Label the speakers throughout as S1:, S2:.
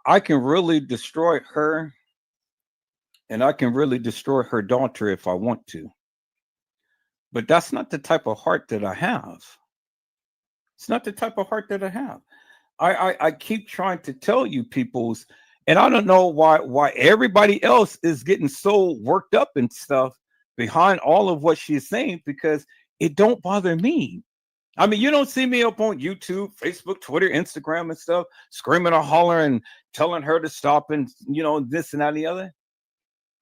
S1: I can really destroy her, and I can really destroy her daughter if I want to. But that's not the type of heart that I have. It's not the type of heart that I have. I keep trying to tell you people's, and I don't know why everybody else is getting so worked up and stuff behind all of what she's saying, because it don't bother me. I mean, you don't see me up on YouTube, Facebook, Twitter, Instagram, and stuff, screaming or hollering, telling her to stop, and this and that and the other.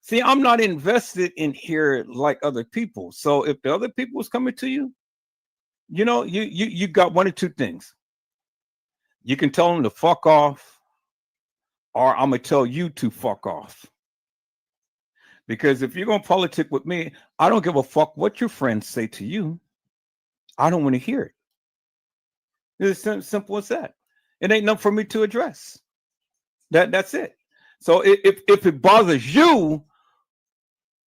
S1: See, I'm not invested in here like other people. So if the other people is coming to you, you got one or two things. You can tell them to fuck off, or I'm gonna tell you to fuck off. Because if you're gonna politic with me, I don't give a fuck what your friends say to you. I don't want to hear it. It's simple as that. It ain't nothing for me to address. That's it. So if it bothers you,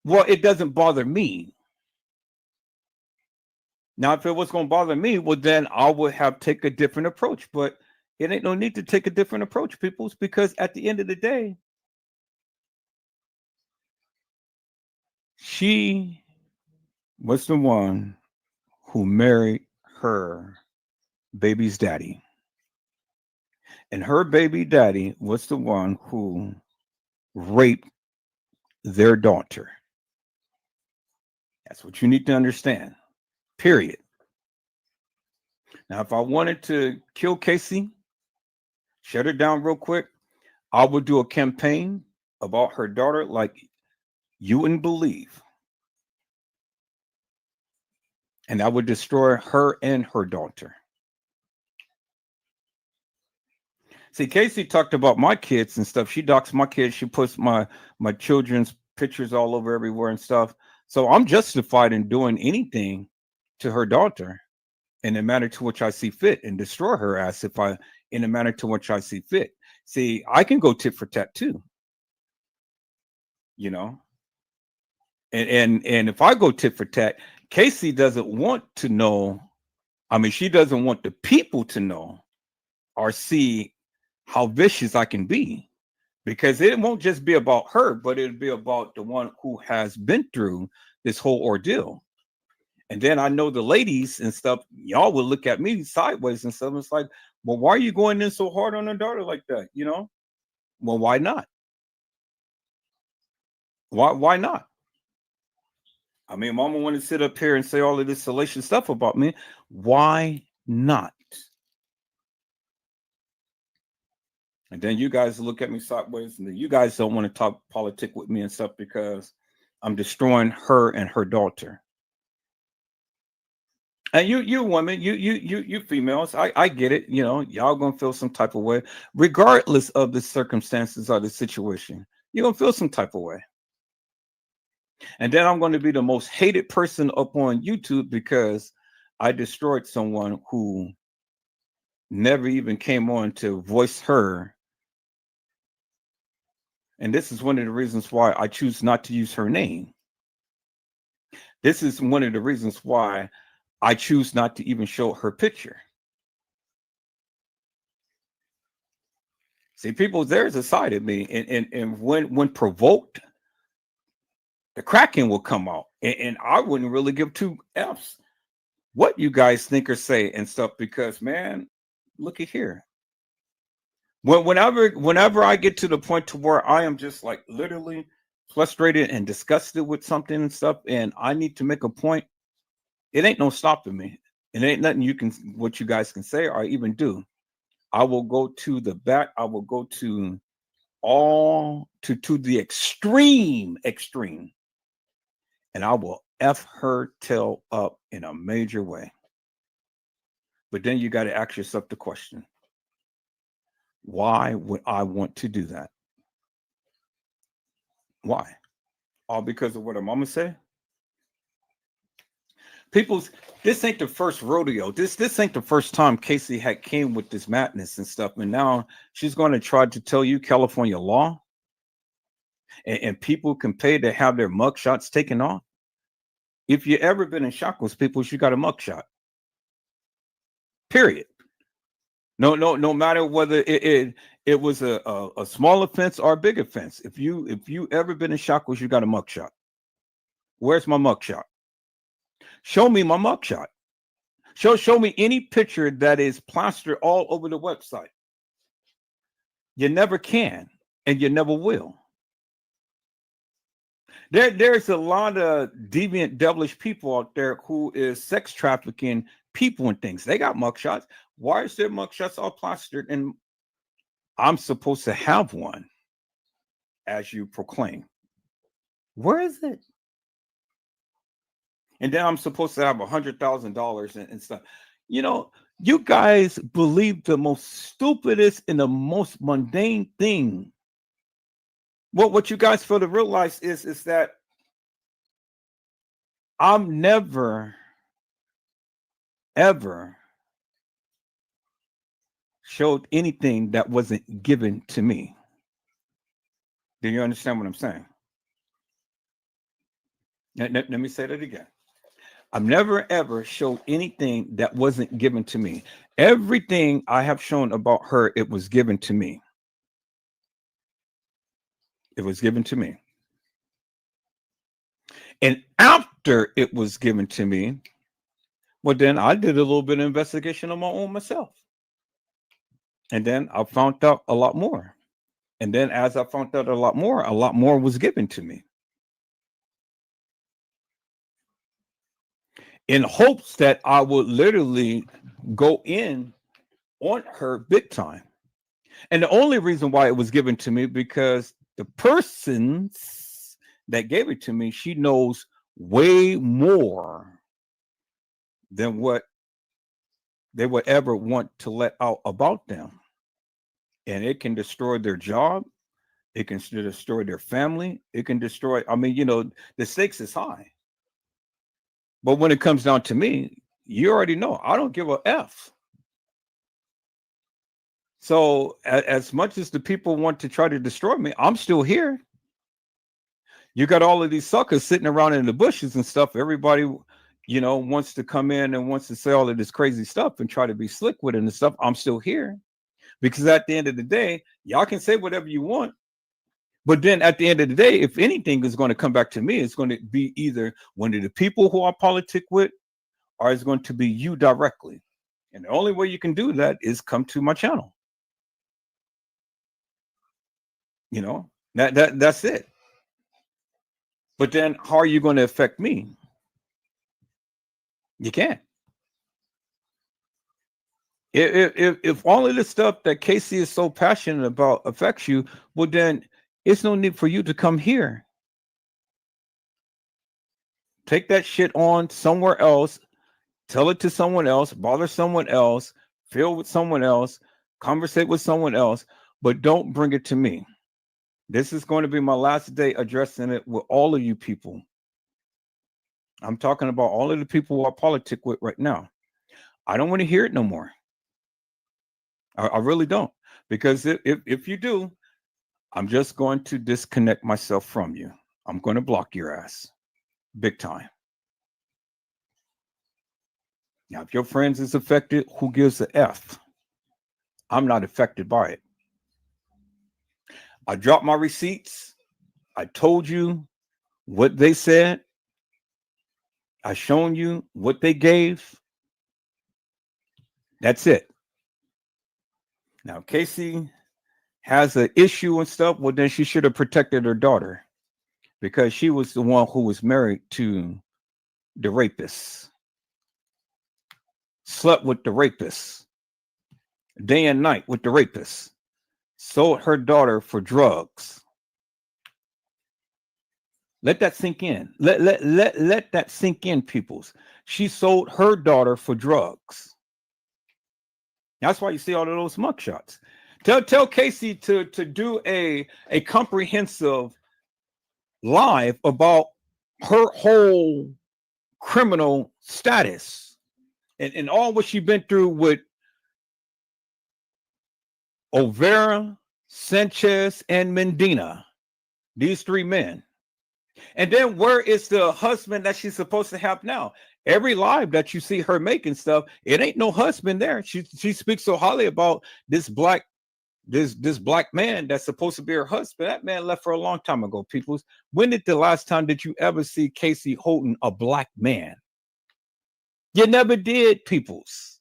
S1: well, it doesn't bother me. Now, if it was going to bother me, well, then I would have take a different approach. But it ain't no need to take a different approach, peoples, because at the end of the day, she was the one who married her baby's daddy. And her baby daddy was the one who raped their daughter. That's what you need to understand. Period. Now, if I wanted to kill Casey, shut her down real quick, I would do a campaign about her daughter like you wouldn't believe. And I would destroy her and her daughter. See, Casey talked about my kids and stuff. She docks my kids. She puts my children's pictures all over everywhere and stuff. So I'm justified in doing anything to her daughter in the manner to which I see fit, and destroy her ass if I in the manner to which I see fit. See, I can go tit for tat too. You know, and if I go tit for tat, Casey doesn't want to know. I mean, she doesn't want the people to know or see how vicious I can be, because it won't just be about her, but it'll be about the one who has been through this whole ordeal. And then I know the ladies and stuff, y'all will look at me sideways and stuff. It's like, well, why are you going in so hard on her daughter like that? Well, why not? Why not? I mean, mama want to sit up here and say all of this salacious stuff about me. Why not? And then you guys look at me sideways, and then you guys don't want to talk politic with me and stuff because I'm destroying her and her daughter. And you women, you females, I get it. Y'all gonna feel some type of way, regardless of the circumstances or the situation. You're gonna feel some type of way. And then I'm going to be the most hated person up on YouTube because I destroyed someone who never even came on to voice her. And this is one of the reasons why I choose not to use her name. This is one of the reasons why I choose not to even show her picture. See, people, there's a side of me, and when provoked, the Kraken will come out, and I wouldn't really give two F's what you guys think or say and stuff, because man, look at here. Whenever I get to the point to where I am just like literally frustrated and disgusted with something and stuff, and I need to make a point, it ain't no stopping me. It ain't nothing what you guys can say or even do. I will go to the back. I will go to the extreme, and I will F her tail up in a major way. But then you got to ask yourself the question, why would I want to do that? Why? All because of what her mama said? People's, this ain't the first rodeo. This ain't the first time Casey had came with this madness and stuff. And now she's going to try to tell you California law, and people can pay to have their mug shots taken off. If you ever been in shackles, people, you got a mug shot. Period. No matter whether It was a small offense or a big offense. If you ever been in Shackles, you got a mugshot. Where's my mugshot? Show me my mugshot. Show me any picture that is plastered all over the website. You never can, and you never will. There's a lot of deviant, devilish people out there who is sex trafficking people and things. They got mugshots. Why is their mugshots all plastered? And I'm supposed to have one, as you proclaim. Where is it? And then I'm supposed to have $100,000 and stuff. You know, you guys believe the most stupidest and the most mundane thing. What you guys fail to realize is that I'm never, ever showed anything that wasn't given to me. Do you understand what I'm saying? Let me say that again. I've never ever showed anything that wasn't given to me. Everything I have shown about her, it was given to me. It was given to me. And after it was given to me, well, then I did a little bit of investigation on my own myself. And then I found out a lot more. And then as I found out a lot more was given to me. In hopes that I would literally go in on her big time. And the only reason why it was given to me, because the persons that gave it to me, she knows way more than what they would ever want to let out about them. And it can destroy their job. It can destroy their family. It can destroy, I mean, you know, the stakes is high. But when it comes down to me, you already know I don't give a F. So as much as the people want to try to destroy me, I'm still here. You got all of these suckers sitting around in the bushes and stuff. Everybody, you know, wants to come in and wants to say all of this crazy stuff and try to be slick with it and stuff. I'm still here because at the end of the day, y'all can say whatever you want. But then at the end of the day, if anything is going to come back to me, it's going to be either one of the people who I politic with, or it's going to be you directly. And the only way you can do that is come to my channel. You know, that's it. But then how are you going to affect me? You can't. If all of this stuff that Casey is so passionate about affects you, well, then it's no need for you to come here. Take that shit on somewhere else, tell it to someone else, bother someone else, feel with someone else, conversate with someone else, but don't bring it to me. This is going to be my last day addressing it with all of you people. I'm talking about all of the people who I politic with right now. I don't want to hear it no more. I really don't. Because if you do, I'm just going to disconnect myself from you. I'm going to block your ass. Big time. Now, if your friends is affected, who gives a F? I'm not affected by it. I dropped my receipts. I told you what they said. I shown you what they gave. That's it. Now, Casey has an issue and stuff, well, then she should have protected her daughter because she was the one who was married to the rapist, slept with the rapist, day and night with the rapist, sold her daughter for drugs. Let that sink in. Let that sink in, peoples. She sold her daughter for drugs. That's why you see all of those mugshots. Tell Casey to do a comprehensive live about her whole criminal status and all what she's been through with Olvera, Sanchez, and Medina. These three men. And then where is the husband that she's supposed to have now? Every live that you see her making stuff, it ain't no husband there. She speaks so highly about this black this black man that's supposed to be her husband, that man left for a long time ago, peoples. When did the last time did you ever see Casey holding a black man? You never did, peoples.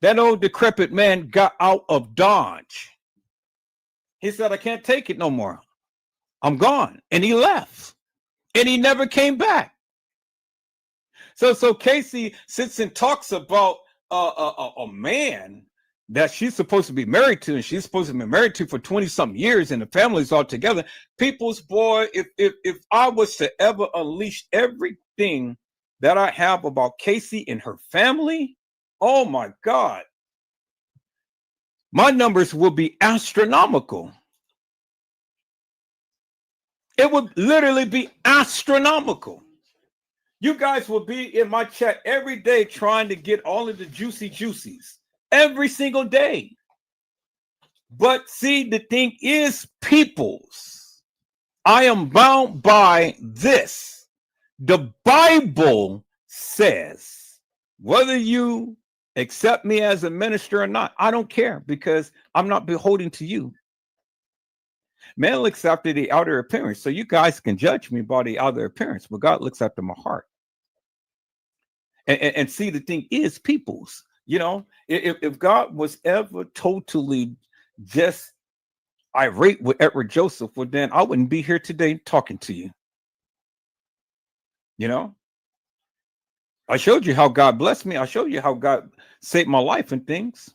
S1: That old decrepit man got out of Dodge. He said, I can't take it no more. I'm gone. And he left. And he never came back. So Casey sits and talks about a man that she's supposed to be married to, and she's supposed to be married to for 20-something years, and the family's all together. People's boy, if I was to ever unleash everything that I have about Casey and her family, oh my God, my numbers will be astronomical. It would literally be astronomical. You guys will be in my chat every day trying to get all of the juicies every single day. But see, the thing is, peoples, I am bound by this. The Bible says, whether you accept me as a minister or not, I don't care, because I'm not beholden to you. Man looks after the outer appearance, so you guys can judge me by the outer appearance, but God looks after my heart. And see, the thing is, peoples, you know, if God was ever totally just irate with Edward Joseph, well, then I wouldn't be here today talking to you. You know, I showed you how God blessed me. I showed you how God saved my life and things.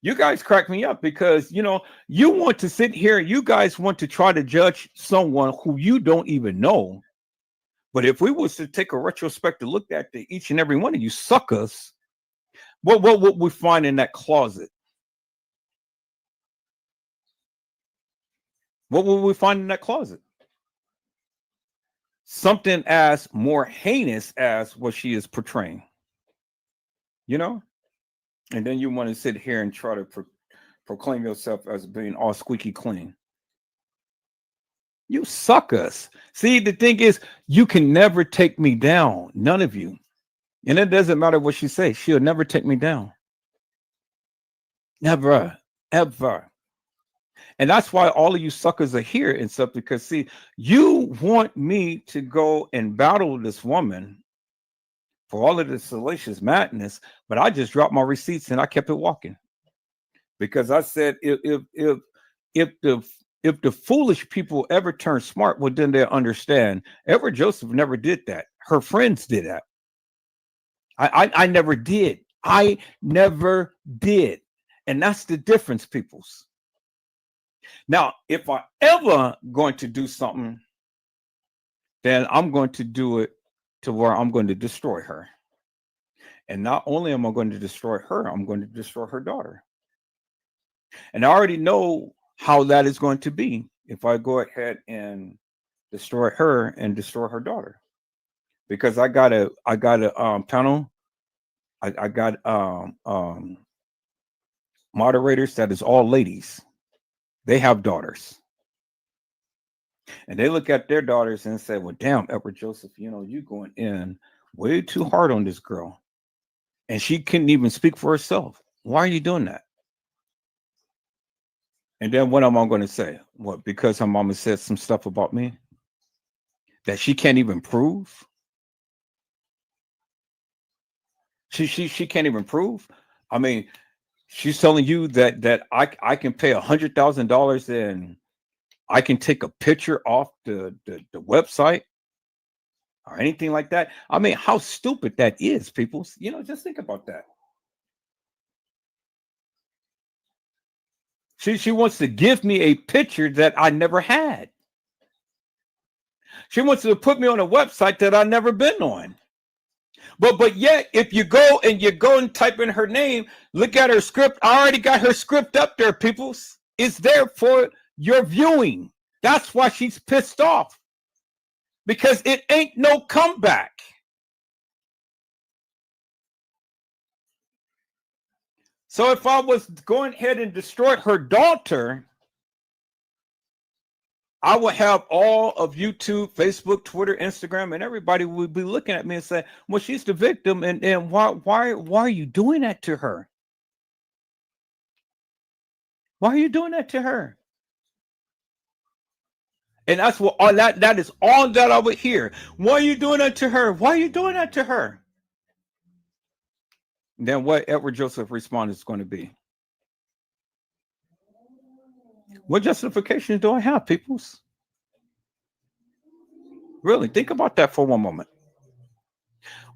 S1: You guys crack me up because, you know, you want to sit here. You guys want to try to judge someone who you don't even know. But if we was to take a retrospective look at each and every one of you suckers, what would we find in that closet? What will we find in that closet? Something as more heinous as what she is portraying. You know? And then you want to sit here and try to proclaim yourself as being all squeaky clean. You suckers. See, the thing is, you can never take me down. None of you. And it doesn't matter what she says. She'll never take me down. Never, ever. And that's why all of you suckers are here and stuff, because, see, you want me to go and battle this woman for all of the salacious madness, but I just dropped my receipts and I kept it walking, because I said if the foolish people ever turn smart, well, then they'll understand. Edward Joseph never did that. Her friends did that. I never did. I never did, and that's the difference, peoples. Now, if I ever going to do something, then I'm going to do it to where I'm going to destroy her. And not only am I going to destroy her, I'm going to destroy her daughter. And I already know how that is going to be if I go ahead and destroy her and destroy her daughter. Because I got a panel. I got moderators that is all ladies. They have daughters. And they look at their daughters and say, well, damn, Edward Joseph, you know, you going in way too hard on this girl. And she couldn't even speak for herself. Why are you doing that? And then what am I going to say? What, because her mama said some stuff about me that she can't even prove? She can't even prove. I mean, she's telling you that I can pay $100,000 and I can take a picture off the website or anything like that. I mean, how stupid that is, people. You know, just think about that. She wants to give me a picture that I never had. She wants to put me on a website that I've never been on. But yet, if you go and type in her name, look at her script. I already got her script up there, peoples. It's there for your viewing. That's why she's pissed off. Because it ain't no comeback. So if I was going ahead and destroy her daughter, I would have all of YouTube, Facebook, Twitter, Instagram, and everybody would be looking at me and say, well, she's the victim. And why are you doing that to her? Why are you doing that to her? And that's what all that is all that I would hear. Why are you doing that to her? Why are you doing that to her? And then what Edward Joseph response is going to be? What justification do I have, peoples? Really, think about that for one moment.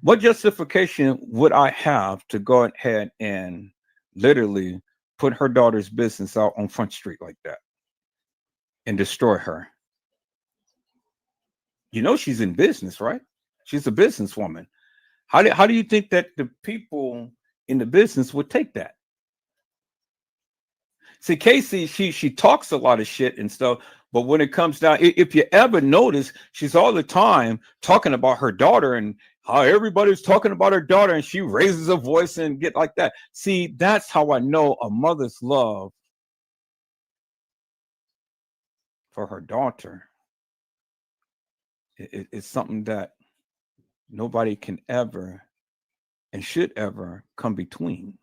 S1: What justification would I have to go ahead and literally put her daughter's business out on Front Street like that and destroy her? You know she's in business, right? She's a businesswoman. How do you think that the people in the business would take that? See, Casey, she talks a lot of shit and stuff, but when it comes down, if you ever notice, she's all the time talking about her daughter and how everybody's talking about her daughter, and she raises her voice and get like that. See, that's how I know a mother's love for her daughter. It's something that nobody can ever and should ever come between.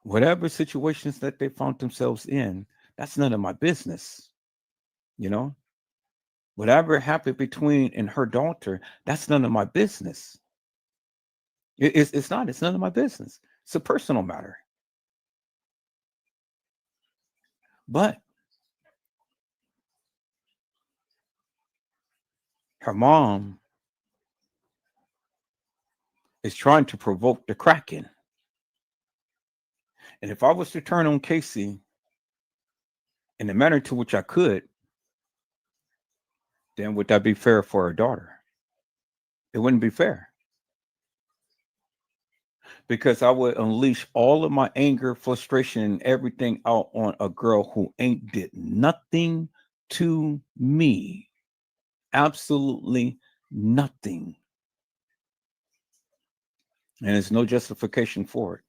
S1: Whatever situations that they found themselves in, that's none of my business. You know, whatever happened between and her daughter, that's none of my business. It's not. It's none of my business. It's a personal matter. But her mom is trying to provoke the Kraken. And if I was to turn on Casey in the manner to which I could, then would that be fair for her daughter? It wouldn't be fair. Because I would unleash all of my anger, frustration, and everything out on a girl who ain't did nothing to me. Absolutely nothing. And there's no justification for it.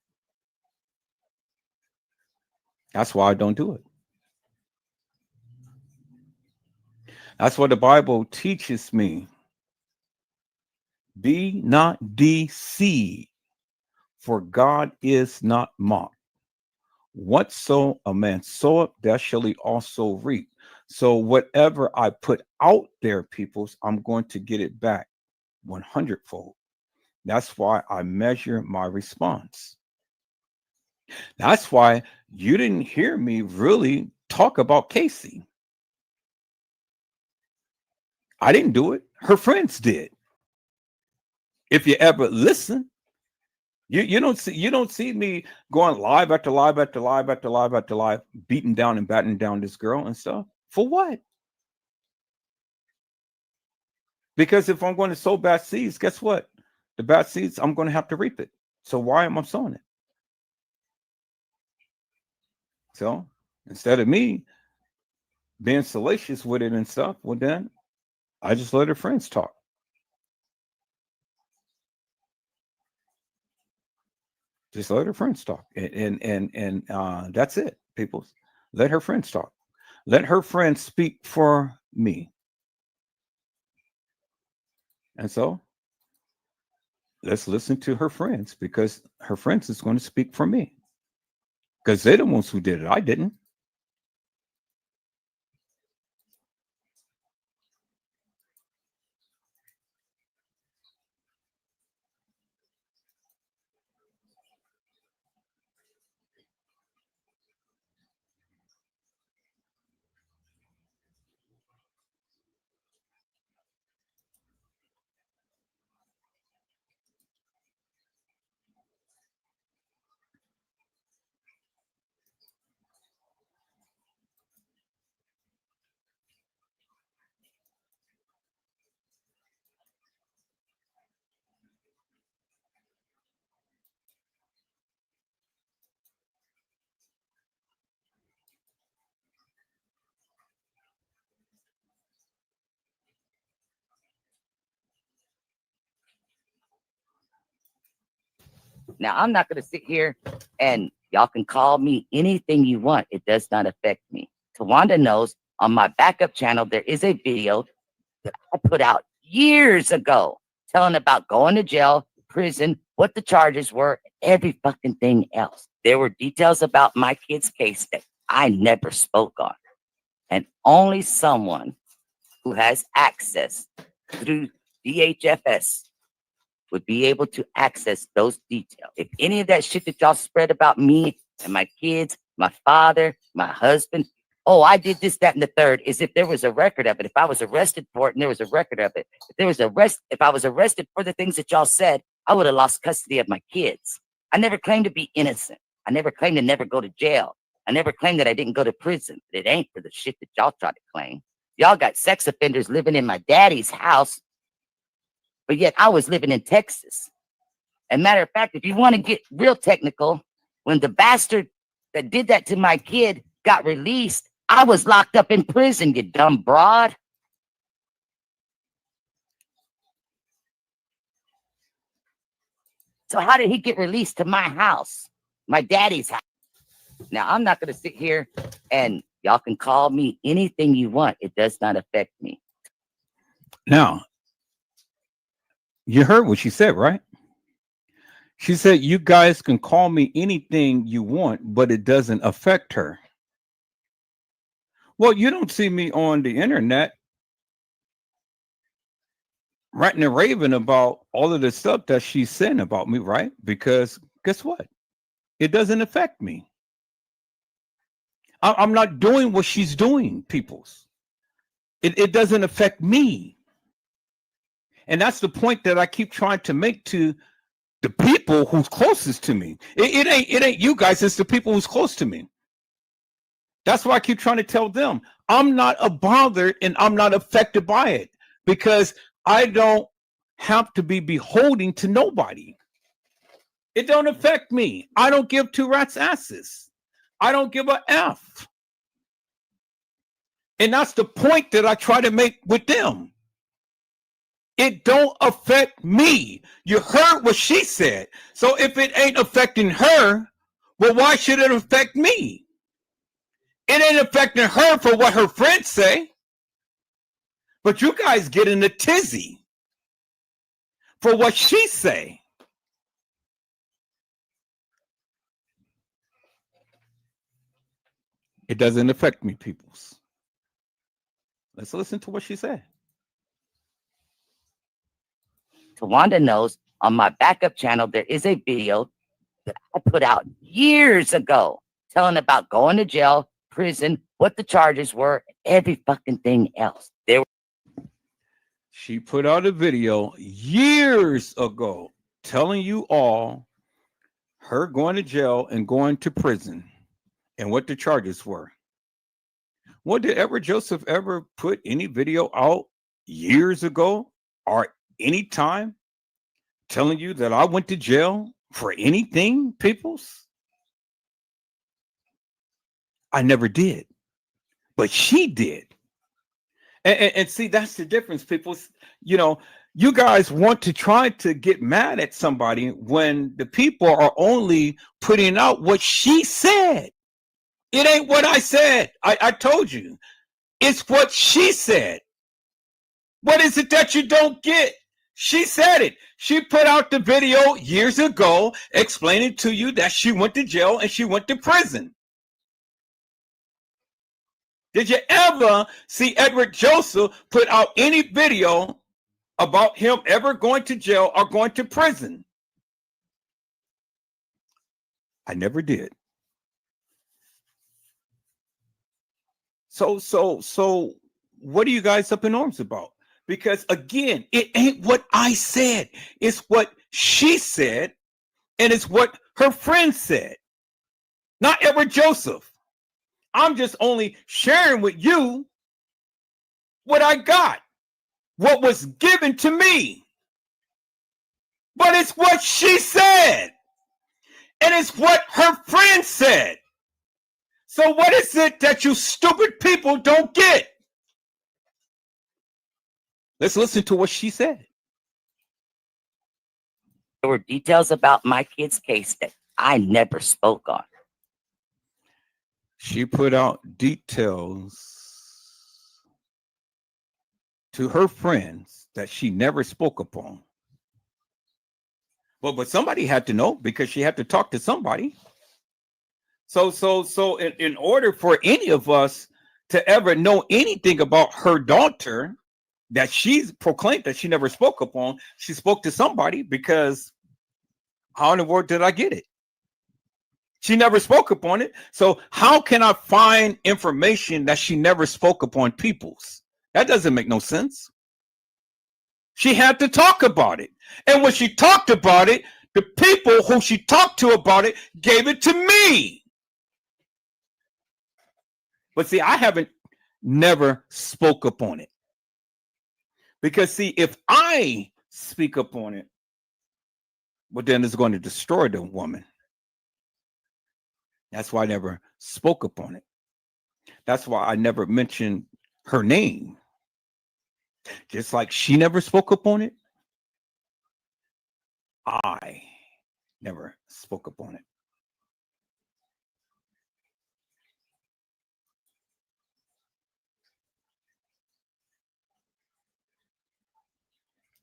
S1: That's why I don't do it. That's what the Bible teaches me. Be not deceived, for God is not mocked. Whatso a man soweth, that shall he also reap. So whatever I put out there, peoples, I'm going to get it back 100-fold. That's why I measure my response. That's why you didn't hear me really talk about Casey. I didn't do it. Her friends did. If you ever listen, you don't see me going live after live after live after live after live, beating down and batting down this girl and stuff. For what? Because if I'm going to sow bad seeds, guess what? The bad seeds, I'm going to have to reap it. So why am I sowing it? So instead of me being salacious with it and stuff, well then I just let her friends talk. Just let her friends talk, and that's it. People, let her friends talk. Let her friends speak for me. And so let's listen to her friends, because her friends is going to speak for me, because they're the ones who did it. I didn't.
S2: Now, I'm not going to sit here and y'all can call me anything you want. It does not affect me. Tawanda knows on my backup channel, there is a video that I put out years ago telling about going to jail, prison, what the charges were, every fucking thing else. There were details about my kid's case that I never spoke on. And only someone who has access through DHFS would be able to access those details. If any of that shit that y'all spread about me and my kids, my father, my husband, oh, I did this, that, and the third, is if there was a record of it. If I was arrested for it and there was a record of it, if I was arrested for the things that y'all said, I would have lost custody of my kids. I never claimed to be innocent. I never claimed to never go to jail. I never claimed that I didn't go to prison. But it ain't for the shit that y'all try to claim. Y'all got sex offenders living in my daddy's house, but yet I was living in Texas. And matter of fact, if you want to get real technical, when the bastard that did that to my kid got released, I was locked up in prison, you dumb broad. So how did he get released to my house, my daddy's house? Now, I'm not going to sit here and y'all can call me anything you want. It does not affect me.
S1: Now, you heard what she said, right? She said, you guys can call me anything you want, but it doesn't affect her. Well, you don't see me on the internet ranting and raving about all of the stuff that she's saying about me, right? Because guess what? It doesn't affect me. I'm not doing what she's doing, peoples. It doesn't affect me. And that's the point that I keep trying to make to the people who's closest to me. It ain't you guys, it's the people who's close to me. That's why I keep trying to tell them I'm not bothered and I'm not affected by it because I don't have to be beholden to nobody. It don't affect me. I don't give two rats asses. I don't give a F. And that's the point that I try to make with them. It don't affect me. You heard what she said. So if it ain't affecting her, well, why should it affect me? It ain't affecting her for what her friends say. But you guys get in a tizzy for what she say. It doesn't affect me, peoples. Let's listen to what she said.
S2: Tawanda knows on my backup channel, there is a video that I put out years ago telling about going to jail, prison, what the charges were, every fucking thing else.
S1: She put out a video years ago telling you all her going to jail and going to prison and what the charges were. Well, did Edward Joseph ever put any video out years ago or any time telling you that I went to jail for anything, peoples? I never did, but she did. And see, that's the difference, people. You know, you guys want to try to get mad at somebody when the people are only putting out what she said. It ain't what I said. I told you. It's what she said. What is it that you don't get? She said it. She put out the video years ago explaining to you that she went to jail and she went to prison. Did you ever see Edward Joseph put out any video about him ever going to jail or going to prison? I never did. So what are you guys up in arms about? Because again, it ain't what I said. It's what she said, and it's what her friend said. Not Edward Joseph. I'm just only sharing with you what I got, what was given to me. But it's what she said, and it's what her friend said. So what is it that you stupid people don't get? Let's listen to what she said.
S2: There were details about my kid's case that I never spoke on.
S1: She put out details to her friends that she never spoke upon. But somebody had to know because she had to talk to somebody. So in order for any of us to ever know anything about her daughter that she's proclaimed that she never spoke upon, she spoke to somebody, because how in the world did I get it? She never spoke upon it. So how can I find information that she never spoke upon people's? That doesn't make no sense. She had to talk about it. And when she talked about it, the people who she talked to about it gave it to me. But see, I haven't never spoke upon it. Because see, if I speak upon it, well, then it's going to destroy the woman. That's why I never spoke upon it. That's why I never mentioned her name. Just like she never spoke upon it, I never spoke upon it.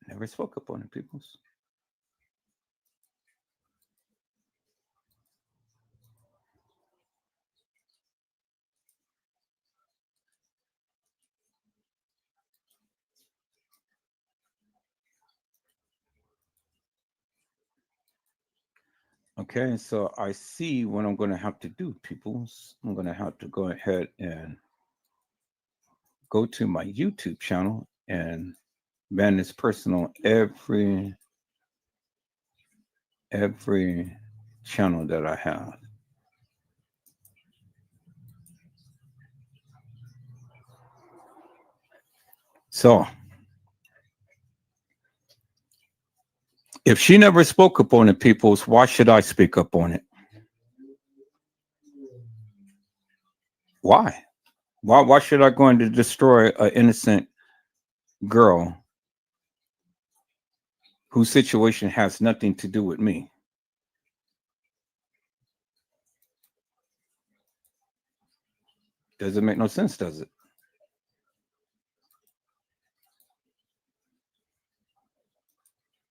S1: Never spoke upon it, peoples. Okay, so I see what I'm going to have to do, peoples. I'm going to have to go ahead and go to my YouTube channel and ban this person on every channel that I have. So if she never spoke up on it, peoples, why should I speak up on it? Why? Why should I go in to destroy an innocent girl whose situation has nothing to do with me? Doesn't make no sense, does it?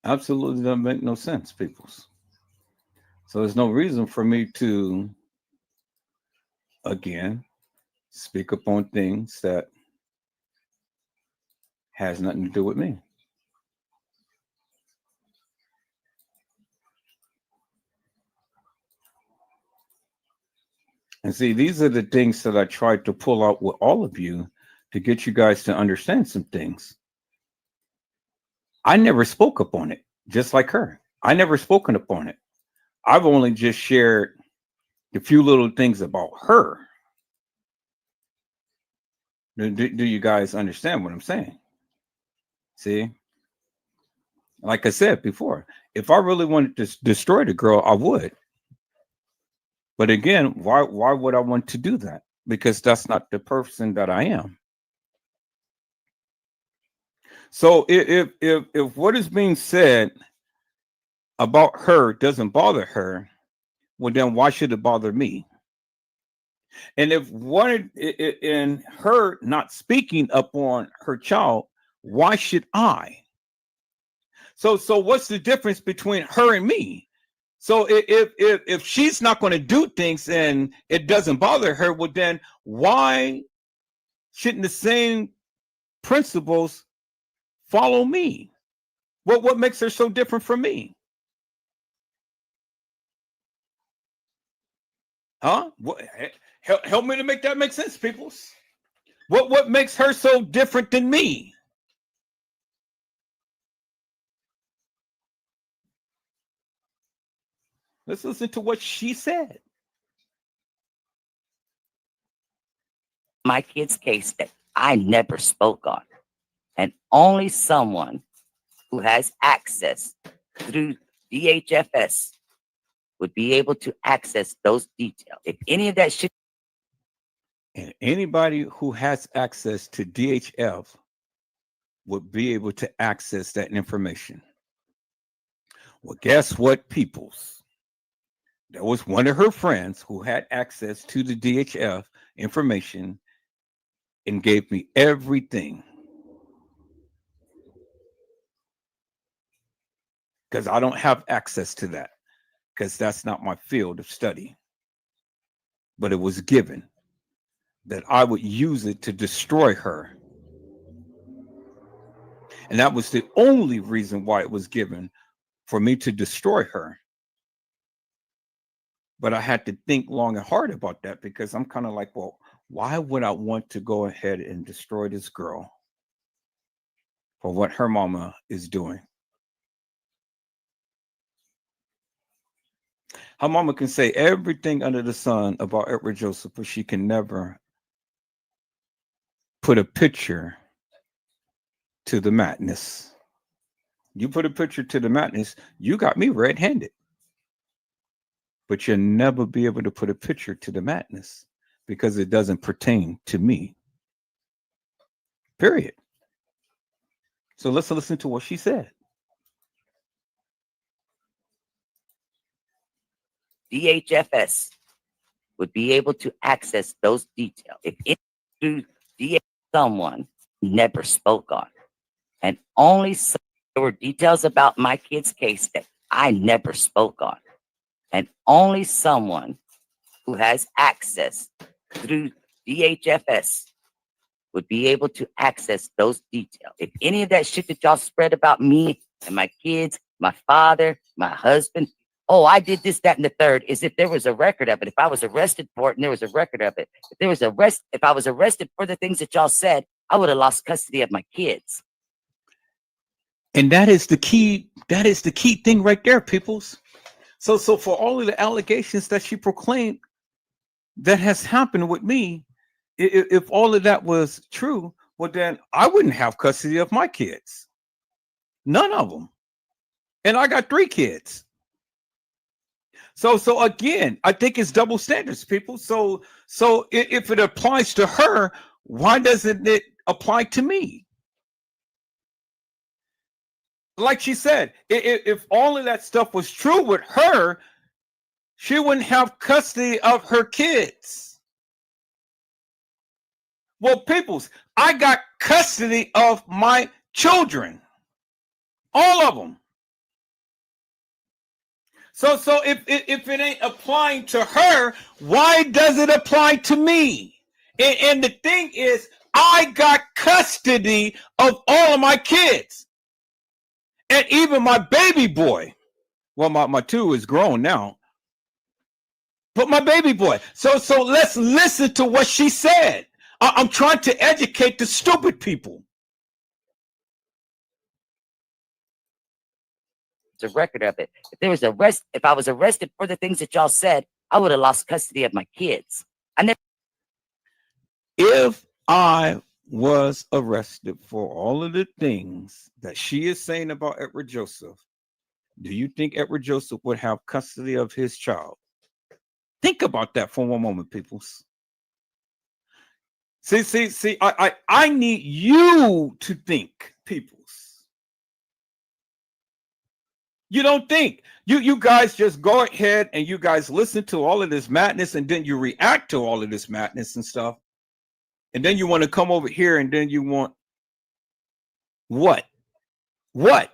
S1: Absolutely doesn't make no sense, peoples. So there's no reason for me to, again, speak upon things that has nothing to do with me. And see, these are the things that I tried to pull out with all of you to get you guys to understand some things. I never spoke upon it, just like her. I never spoken upon it. I've only just shared a few little things about her. Do you guys understand what I'm saying? See, like I said before, if I really wanted to destroy the girl, I would. But again, why would I want to do that? Because that's not the person that I am. So if what is being said about her doesn't bother her, well then why should it bother me? And if one in her not speaking upon her child, why should I? So what's the difference between her and me? So if she's not going to do things and it doesn't bother her, well then why shouldn't the same principles follow me? What makes her so different from me? Huh? Help me to make that make sense, peoples. What makes her so different than me? Let's listen to what she said.
S2: My kid's case that I never spoke on, and only someone who has access through DHFS would be able to access those details. If any of that shit.
S1: And anybody who has access to DHF would be able to access that information. Well, guess what, peoples? There was one of her friends who had access to the DHF information and gave me everything. because I don't have access to that because that's not my field of study. But it was given that I would use it to destroy her. And that was the only reason why it was given, for me to destroy her. But I had to think long and hard about that because I'm kind of like, well, why would I want to go ahead and destroy this girl for what her mama is doing? Her mama can say everything under the sun about Edward Joseph, but she can never put a picture to the madness. You put a picture to the madness, you got me red-handed. But you'll never be able to put a picture to the madness because it doesn't pertain to me. Period. So let's listen to what she said.
S2: DHFS would be able to access those details if it through someone never spoke on. And only there were details about my kid's case that I never spoke on. And only someone who has access through DHFS would be able to access those details. If any of that shit that y'all spread about me and my kids, my father, my husband, oh, I did this, that, and the third, is if there was a record of it. If I was arrested for it and there was a record of it. If I was arrested for the things that y'all said, I would have lost custody of my kids.
S1: And that is the key thing right there, peoples. So for all of the allegations that she proclaimed that has happened with me, if all of that was true, well, then I wouldn't have custody of my kids. None of them. And I got 3 kids. So again, I think it's double standards, people. So if it applies to her, why doesn't it apply to me? Like she said, if all of that stuff was true with her, she wouldn't have custody of her kids. Well, peoples, I got custody of my children. All of them. So if it ain't applying to her, why does it apply to me? And the thing is, I got custody of all of my kids. And even my baby boy. Well, my 2 is grown now. But my baby boy. So let's listen to what she said. I'm trying to educate the stupid people.
S2: It's a record of it. If I was arrested for the things that y'all said, I would have lost custody of my kids.
S1: If I was arrested for all of the things that she is saying about Edward Joseph, do you think Edward Joseph would have custody of his child? Think about that for one moment, peoples. See, I need you to think, peoples. You don't think. You guys just go ahead and you guys listen to all of this madness and then you react to all of this madness and stuff. And then you want to come over here and then you want what? What?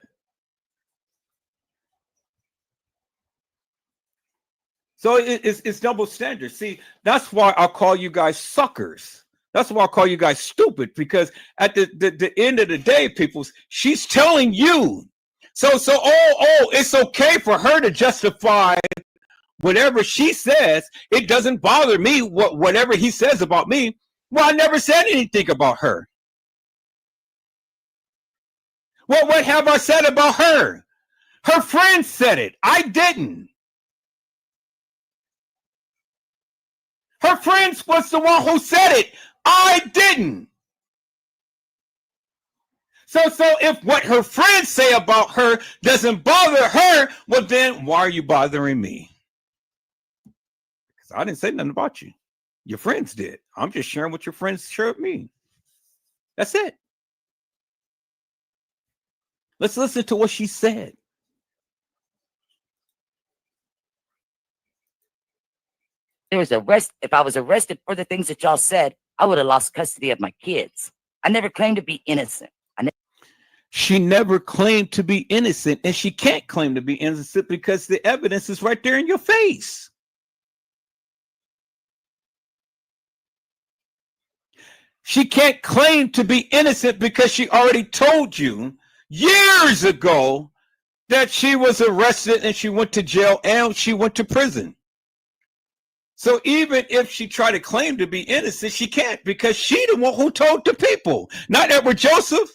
S1: So it's double standard. See, that's why I call you guys suckers. That's why I call you guys stupid, because at the end of the day, people, she's telling you. So it's okay for her to justify whatever she says. It doesn't bother me whatever he says about me. Well, I never said anything about her. Well, what have I said about her? Her friend said it. I didn't. Her friend was the one who said it. I didn't. So if what her friends say about her doesn't bother her, well, then why are you bothering me? Because I didn't say nothing about you. Your friends did. I'm just sharing what your friends shared with me. That's it. Let's listen to what she said.
S2: If I was arrested for the things that y'all said, I would have lost custody of my kids. I never claimed to be innocent.
S1: She never claimed to be innocent, and she can't claim to be innocent because the evidence is right there in your face. She can't claim to be innocent because she already told you years ago that she was arrested and she went to jail and she went to prison. So even if she tried to claim to be innocent, she can't because she the one who told the people, not Edward Joseph.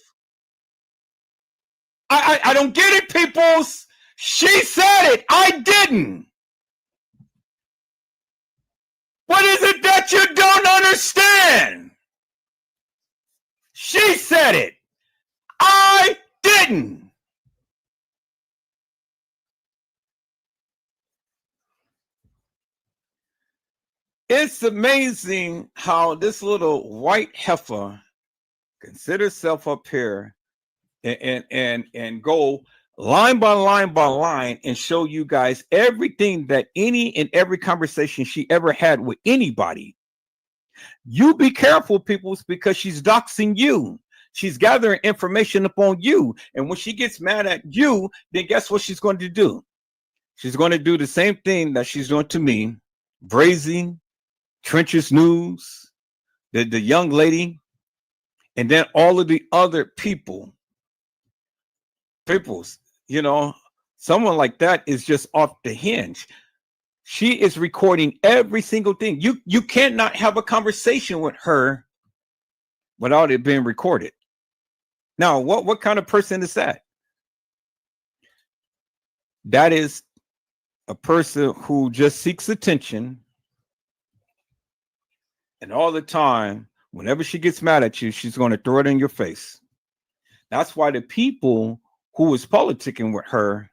S1: I don't get it, peoples. She said it. I didn't. What is it that you don't understand? She said it. I didn't. It's amazing how this little white heifer can sit herself up here and go line by line by line and show you guys everything that any and every conversation she ever had with anybody. You be careful, peoples, because she's doxing you. She's gathering information upon you. And when she gets mad at you, then guess what she's going to do? She's going to do the same thing that she's doing to me. Brazen, Trenches News, the young lady, and then all of the other peoples, you know, someone like that is just off the hinge. She is recording every single thing. You cannot have a conversation with her without it being recorded. Now, what kind of person is that? That is a person who just seeks attention. And all the time, whenever she gets mad at you, she's going to throw it in your face. That's why the people who is politicking with her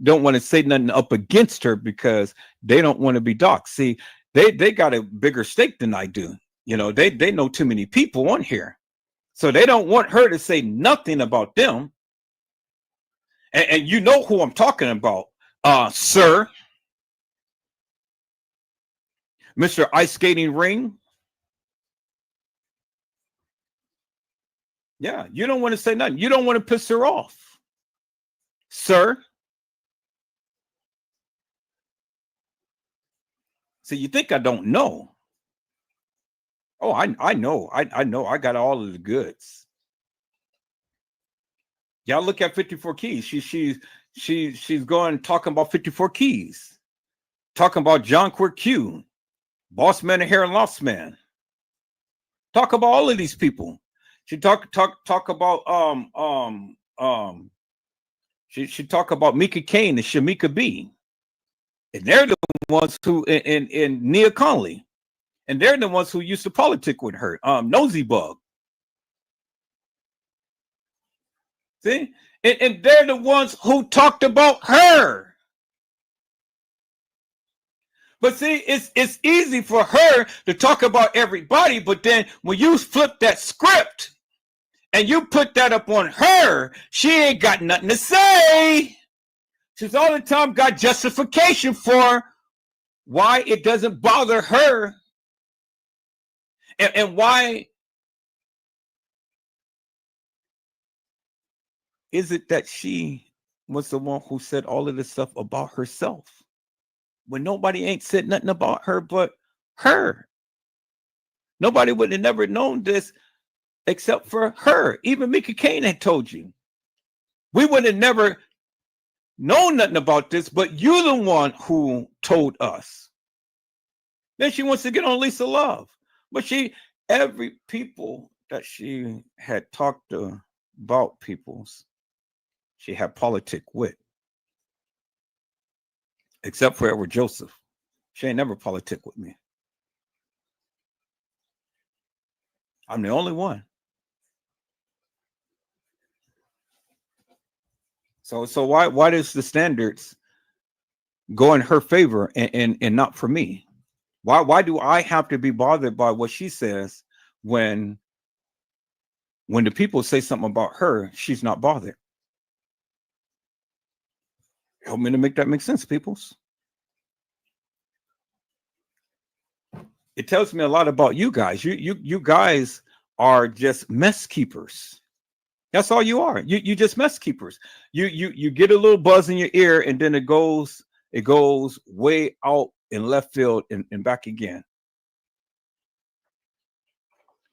S1: don't want to say nothing up against her because they don't want to be doxxed. See, they got a bigger stake than I do. You know, they know too many people on here. So they don't want her to say nothing about them. And you know who I'm talking about, sir. Mr. Ice Skating Ring. Yeah, you don't want to say nothing. You don't want to piss her off, sir. So you think I don't know? Oh, I know. I know. I got all of the goods. Y'all look at 54 Keys. She's going talking about 54 Keys, talking about John Quick Q, Boss Man and Hair and Lost Man. Talk about all of these people. She talk about she talk about Mika Kane and Shamika B. And they're the ones who in Nia Conley. And they're the ones who used to politic with her. Nosy Bug. See? And they're the ones who talked about her. But see, it's easy for her to talk about everybody, but then when you flip that script and you put that up on her, she ain't got nothing to say. She's all the time got justification for why it doesn't bother her and why is it that she was the one who said all of this stuff about herself when nobody ain't said nothing about her but her. Nobody would have never known this except for her. Even Mika Kane had told you. We would have never known nothing about this, but you're the one who told us. Then she wants to get on Lisa Love. But every people that she had talked about peoples, she had politic with. Except for Edward Joseph. She ain't never politic with me. I'm the only one. So why does the standards go in her favor and not for me? Why do I have to be bothered by what she says when the people say something about her, she's not bothered? Help me to make that make sense, peoples. It tells me a lot about you guys. You guys are just mess keepers. That's all you are. You just mess keepers. You get a little buzz in your ear, and then it goes way out in left field and back again.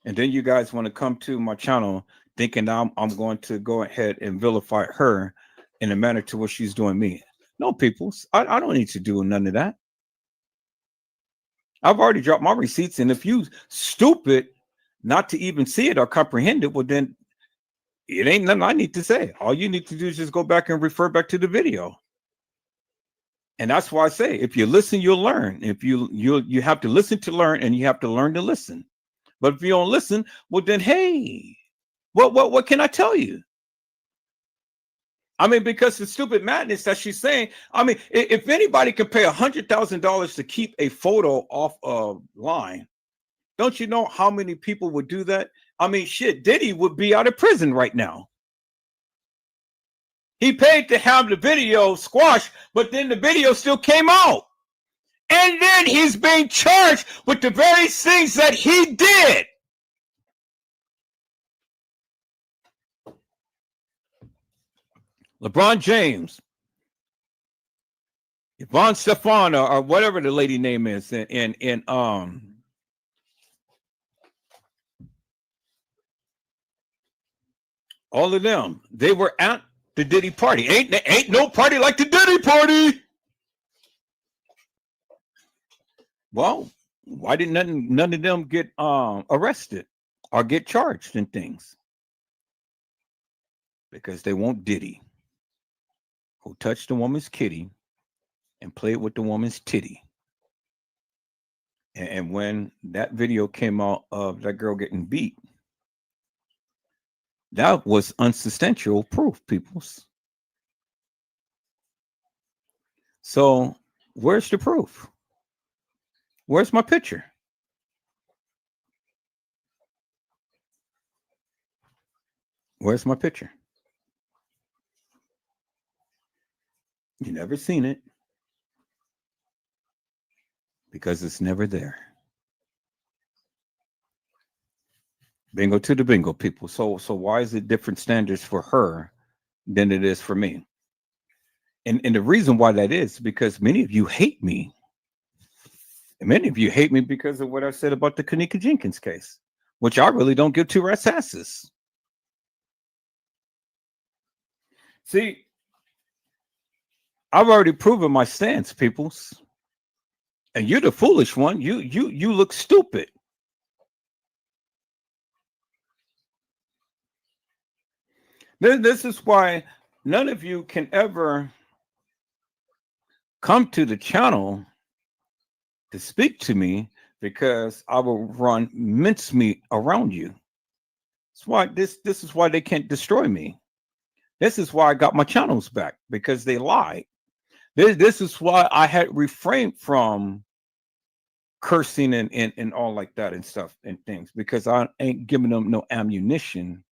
S1: And then you guys want to come to my channel thinking I'm going to go ahead and vilify her in a manner to what she's doing me. No, peoples, I don't need to do none of that. I've already dropped my receipts, and if you stupid not to even see it or comprehend it, well then it ain't nothing I need to say. All you need to do is just go back and refer back to the video. And that's why I say, if you listen, you'll learn. If you have to listen to learn, and you have to learn to listen. But if you don't listen, well then hey, what can I tell you? I mean, because the stupid madness that she's saying, I mean, if anybody can pay $100,000 to keep a photo off a line, don't you know how many people would do that? I mean, shit, Diddy would be out of prison right now. He paid to have the video squashed, but then the video still came out. And then he's being charged with the very things that he did. LeBron James, Yvonne Stefan, or whatever the lady name is, and all of them, they were at the Diddy party. Ain't no party like the Diddy party. Well, why did none of them get arrested or get charged and things? Because they want Diddy, who touched the woman's kitty and played with the woman's titty. And when that video came out of that girl getting beat, that was unsubstantial proof, peoples. So where's the proof? Where's my picture? Where's my picture? You never seen it because it's never there. Bingo to the bingo, people. So why is it different standards for her than it is for me? And the reason why that is because many of you hate me. And many of you hate me because of what I said about the Kenneka Jenkins case, which I really don't give two rat's asses. See, I've already proven my stance, peoples. And you're the foolish one. You look stupid. This is why none of you can ever come to the channel to speak to me, because I will run mincemeat around you. That's why this is why they can't destroy me. This is why I got my channels back, because they lied. This is why I had refrained from cursing and all like that and stuff and things, because I ain't giving them no ammunition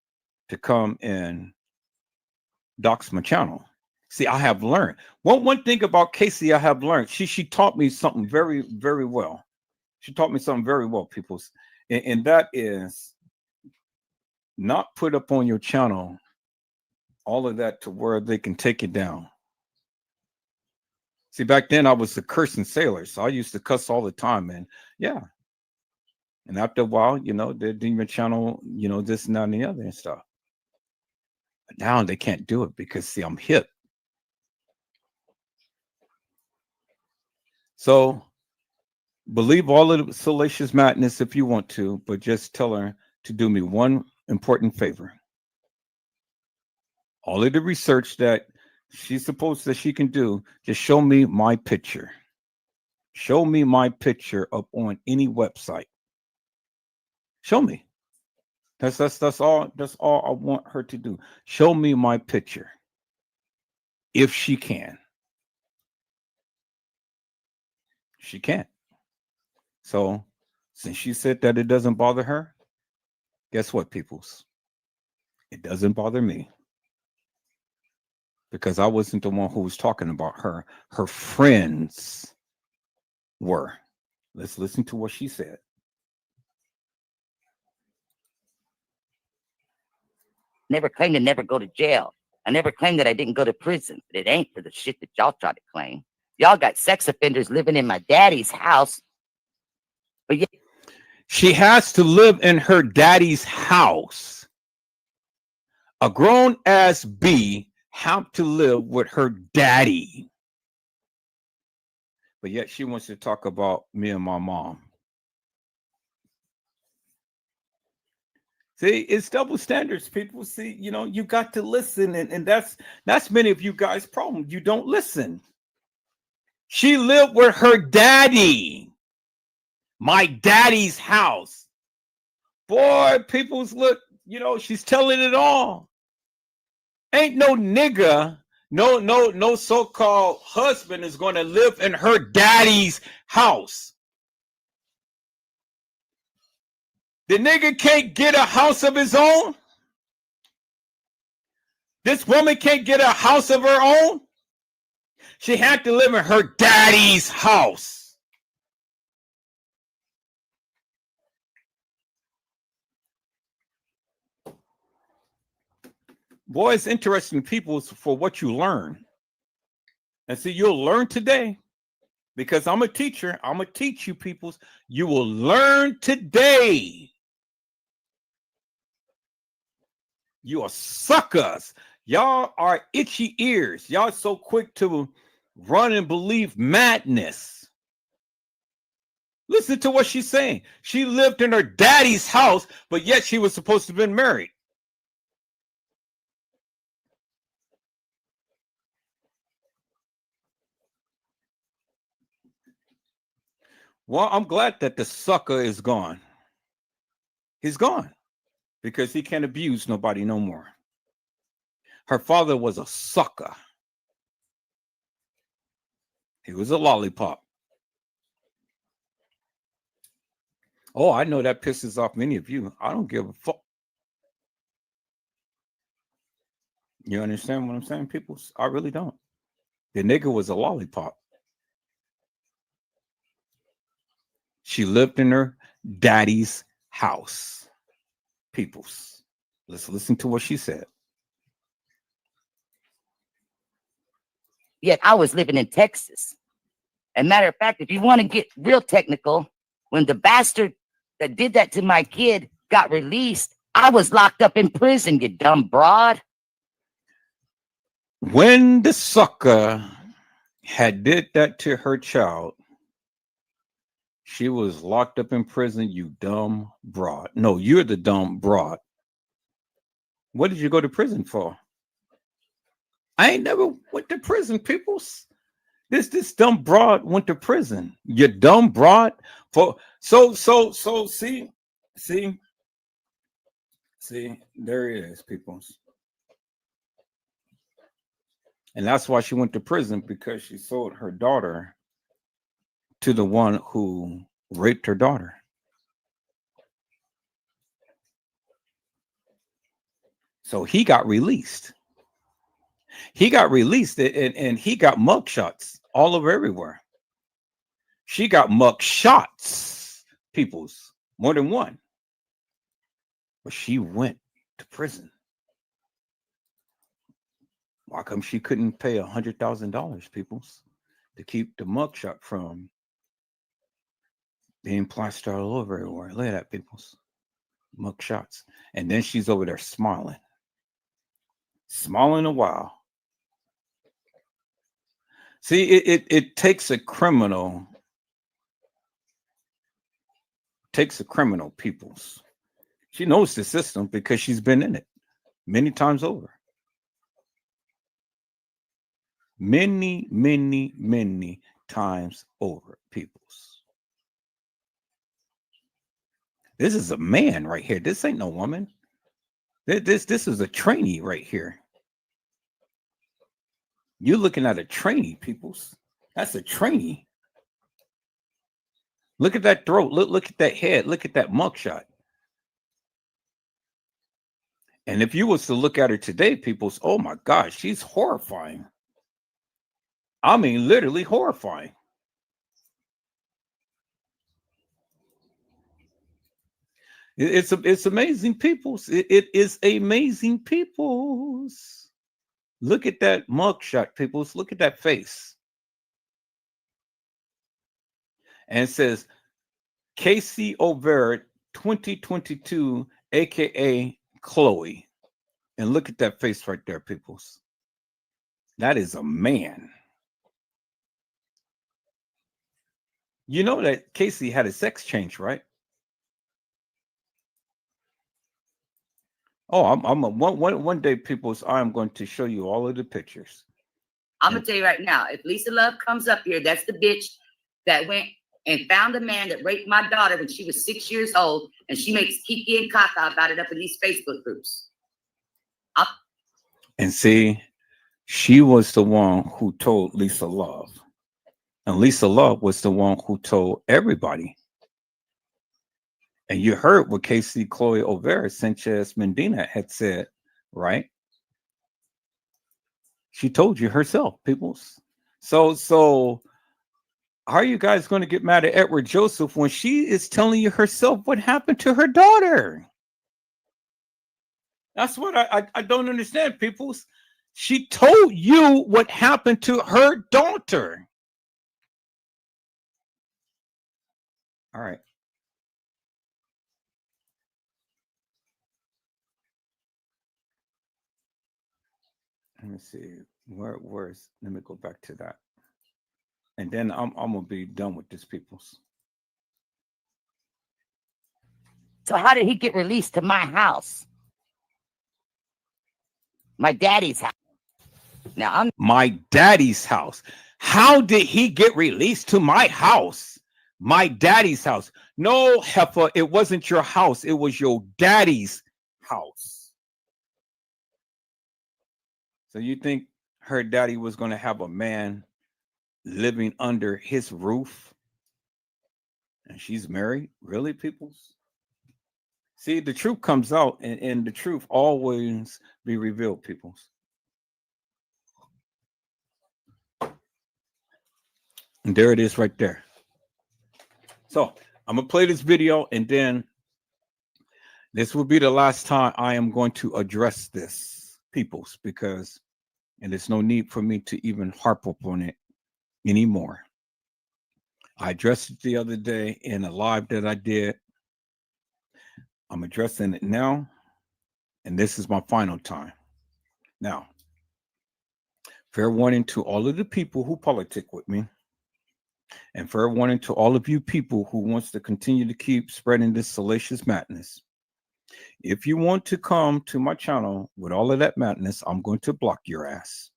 S1: to come and dox my channel. See, I have learned. One thing about Casey, I have learned. She taught me something very, very well. She taught me something very well, people. And that is not put up on your channel all of that to where they can take it down. See, back then I was the cursing sailor, so I used to cuss all the time, man. Yeah. And after a while, they're doing your channel, this and that and the other and stuff. But now they can't do it because, see, I'm hip. So believe all of the salacious madness if you want to, but just tell her to do me one important favor. All of the research that she's supposed that she can do, just show me my picture. Show me my picture up on any website. Show me. That's all I want her to do. Show me my picture. If she can. She can't. So since she said that it doesn't bother her, guess what, peoples? It doesn't bother me. Because I wasn't the one who was talking about her. Her friends were. Let's listen to what she said.
S2: Never claimed to never go to jail. I never claimed that I didn't go to prison, but it ain't for the shit that y'all try to claim. Y'all got sex offenders living in my daddy's house. But yeah,
S1: She has to live in her daddy's house. A grown ass B have to live with her daddy. But yet she wants to talk about me and my mom. See, it's double standards, people. See, you got to listen, and that's many of you guys' problem. You don't listen. She lived with her daddy, my daddy's house. Boy, people's look, she's telling it all. Ain't no nigga, no so-called husband is going to live in her daddy's house. The nigga can't get a house of his own. This woman can't get a house of her own. She had to live in her daddy's house. Boy, it's interesting, people, for what you learn. And see, you'll learn today because I'm a teacher. I'm going to teach you, peoples. You will learn today. You are suckers. Y'all are itchy ears. Y'all so quick to run and believe madness. Listen to what she's saying. She lived in her daddy's house, but yet she was supposed to have been married. Well, I'm glad that the sucker is gone. He's gone because he can't abuse nobody no more. Her father was a sucker. He was a lollipop. Oh, I know that pisses off many of you. I don't give a fuck. You understand what I'm saying, people? I really don't. The nigga was a lollipop. She lived in her daddy's house. Peoples. Let's listen to what she said.
S2: yet I was living in Texas. And matter of fact, if you want to get real technical, when the bastard that did that to my kid got released, I was locked up in prison, you dumb broad.
S1: When the sucker had did that to her child, she was locked up in prison, you dumb broad. No, you're the dumb broad. What did you go to prison for? I ain't never went to prison, peoples. This dumb broad went to prison. You dumb broad. For so see, there it is, peoples. And that's why she went to prison, because she sold her daughter to the one who raped her daughter. So he got released. He got released, and he got mugshots all over everywhere. She got mugshots, peoples, more than one. But she went to prison. Why come she couldn't pay $100,000, peoples, to keep the mugshot from being plastered all over everywhere? Look at that, peoples. Mugshots. And then she's over there smiling a while. See, it takes a criminal, peoples. She knows the system because she's been in it many times over. Many times over, peoples. This is a man right here. This ain't no woman. This is a trainee right here. You're looking at a trainee, peoples. That's a trainee. Look at that throat. Look at that head. Look at that mugshot. And if you was to look at her today, peoples, oh my gosh, she's horrifying. I mean, literally horrifying. It's amazing peoples. It is amazing peoples. Look at that mugshot, peoples. Look at that face. And it says Casey O'Vera 2022, aka Chloe. And look at that face right there, peoples. That is a man. You know that Casey had a sex change, right? Oh, one day, peoples. I'm going to show you all of the pictures.
S2: I'm gonna tell you right now, if Lisa Love comes up here, that's the bitch that went and found a man that raped my daughter when she was 6 years old, and she makes Kiki and Kaka about it up in these Facebook groups.
S1: And see, she was the one who told Lisa Love. And Lisa Love was the one who told everybody. And you heard what Casey Chloe O'Vera Sanchez Medina had said, right? She told you herself, peoples. So how are you guys going to get mad at Edward Joseph when she is telling you herself what happened to her daughter? That's what I don't understand, peoples. She told you what happened to her daughter. All right. Let me see. Where's let me go back to that. And then I'm gonna be done with this, peoples.
S2: So how did he get released to my house? My daddy's house. Now I'm
S1: my daddy's house. How did he get released to my house? My daddy's house. No, heifer, it wasn't your house. It was your daddy's house. So you think her daddy was going to have a man living under his roof? And she's married? Really, peoples? See, the truth comes out, and the truth always be revealed, peoples. And there it is right there. So I'm going to play this video, and then this will be the last time I am going to address this, peoples, because, and there's no need for me to even harp upon it anymore. I addressed it the other day in a live that I did. I'm addressing it now, and this is my final time. Now, fair warning to all of the people who politic with me, and fair warning to all of you people who wants to continue to keep spreading this salacious madness. If you want to come to my channel with all of that madness, I'm going to block your ass.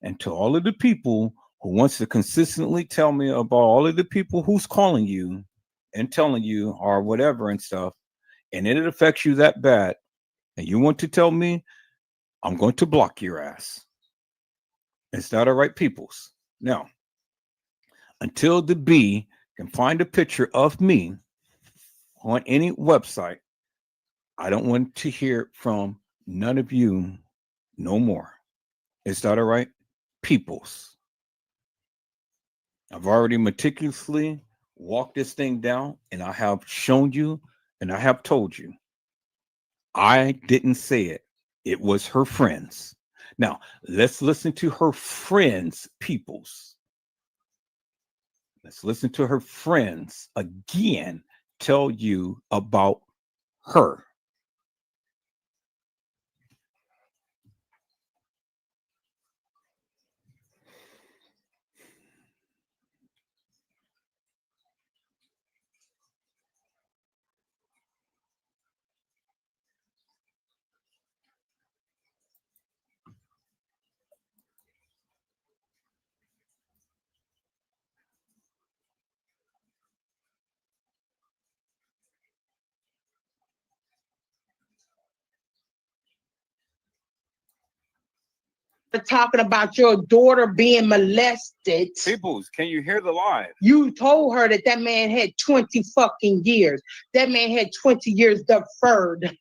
S1: And to all of the people who wants to consistently tell me about all of the people who's calling you and telling you or whatever and stuff, and it affects you that bad, and you want to tell me, I'm going to block your ass. Is that all right, peoples? Now, until the B can find a picture of me on any website, I don't want to hear from none of you no more. Is that all right, peoples? I've already meticulously walked this thing down, and I have shown you, and I have told you. I didn't say it. It was her friends. Now, let's listen to her friends, peoples. Let's listen to her friends again tell you about her.
S3: Talking about your daughter being molested.
S1: Peoples, can you hear the live?
S3: You told her that man had 20 fucking years. That man had 20 years deferred.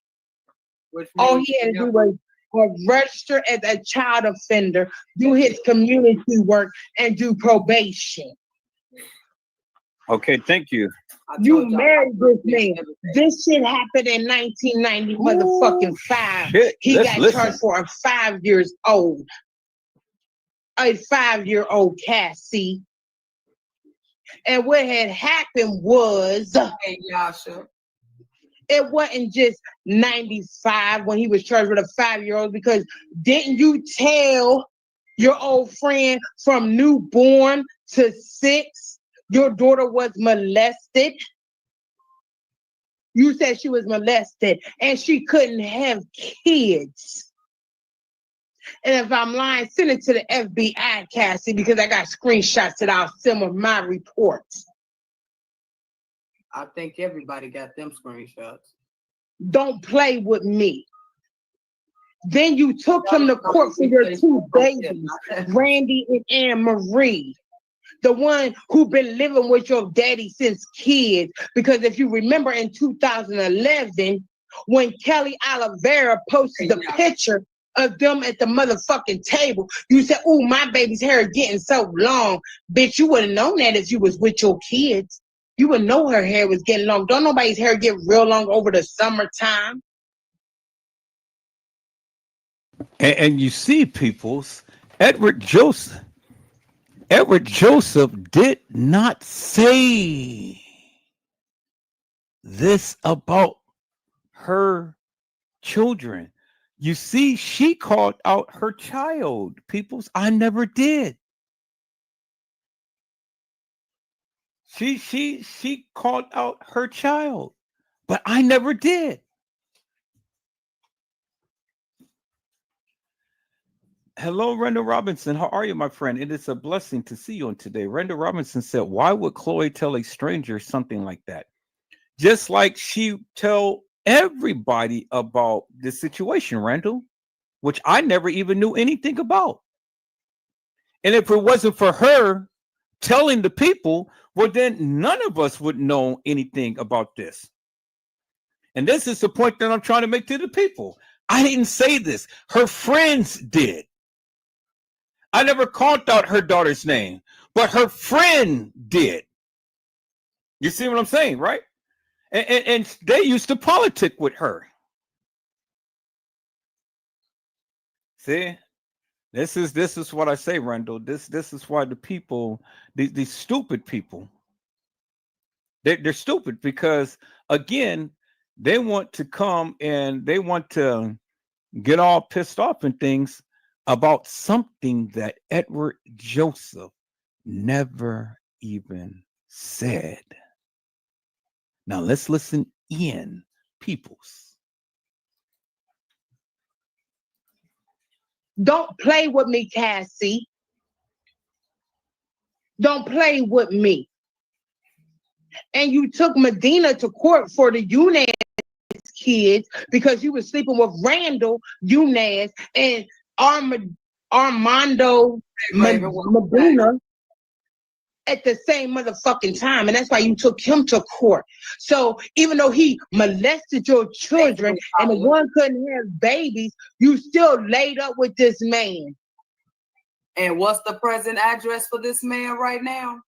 S3: All he had to do was register as a child offender, do his community work, and do probation.
S1: Okay, thank you.
S3: You married this man. This shit happened in 1990, motherfucking 5.
S1: Shit.
S3: He
S1: Let's
S3: got
S1: listen.
S3: charged for a 5 years old. A 5-year-old Cassie. And what had happened was,
S4: Hey, Yasha.
S3: it wasn't just 95 when he was charged with a 5-year-old, because didn't you tell your old friend from newborn to 6 your daughter was molested? You said she was molested and she couldn't have kids. And if I'm lying, send it to the FBI, Cassie, because I got screenshots that I'll send with my reports.
S4: I think everybody got them screenshots.
S3: Don't play with me. Then you took him to court for your 2 babies, Randy and Anne Marie. The one who been living with your daddy since kids. Because if you remember in 2011, when Kelly Oliveira posted the picture of them at the motherfucking table, you said, "Oh, my baby's hair is getting so long." Bitch, you wouldn't known that if you was with your kids. You would know her hair was getting long. Don't nobody's hair get real long over the summertime.
S1: And you see, peoples, Edward Joseph did not say this about her children. You see, she called out her child, peoples. I never did. She called out her child, but I never did. Hello, Randall Robinson. How are you, my friend? It is a blessing to see you on today. Randall Robinson said, why would Chloe tell a stranger something like that? Just like she tell everybody about the situation, Randall, which I never even knew anything about. And if it wasn't for her telling the people, well, then none of us would know anything about this. And this is the point that I'm trying to make to the people. I didn't say this. Her friends did. I never called out her daughter's name, but her friend did. You see what I'm saying, right? And they used to politic with her. See, this is what I say, Randall. This is why the people, these stupid people, they're stupid because again, they want to come and they want to get all pissed off and things about something that Edward Joseph never even said. Now let's listen in, peoples.
S3: Don't play with me, Cassie. Don't play with me. And you took Medina to court for the Yunus kids because you were sleeping with Randall Yunus and Armando Medina at the same motherfucking time. And that's why you took him to court. So even though he molested your children and the one couldn't have babies, you still laid up with this man.
S4: And what's the present address for this man right now?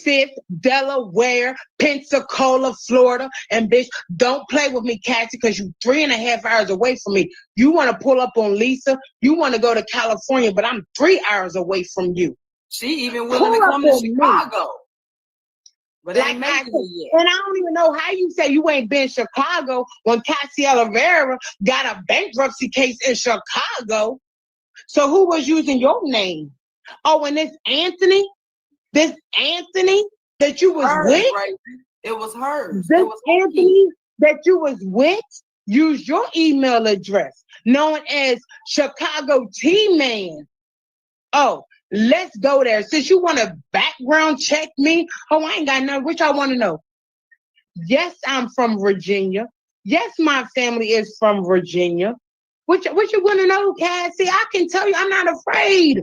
S3: 5th, Delaware, Pensacola, Florida. And bitch, don't play with me, Cassie, because you 3.5 hours away from me. You want to pull up on Lisa. You want to go to California, but I'm 3 hours away from you.
S4: She even willing to come to Chicago. But
S3: like
S4: ain't making it yet.
S3: And I don't even know how you say you ain't been in Chicago when Cassie Oliveira got a bankruptcy case in Chicago. So who was using your name? Oh, and this Anthony that you was
S4: Hers,
S3: with?
S4: right? It was hers.
S3: This
S4: It was
S3: Anthony that you was with used your email address, known as Chicago T-Man. Oh, let's go there. Since you want to background check me, oh, I ain't got nothing. Which I want to know. Yes, I'm from Virginia. Yes, my family is from Virginia. What you want to know, Cassie? I can tell you, I'm not afraid.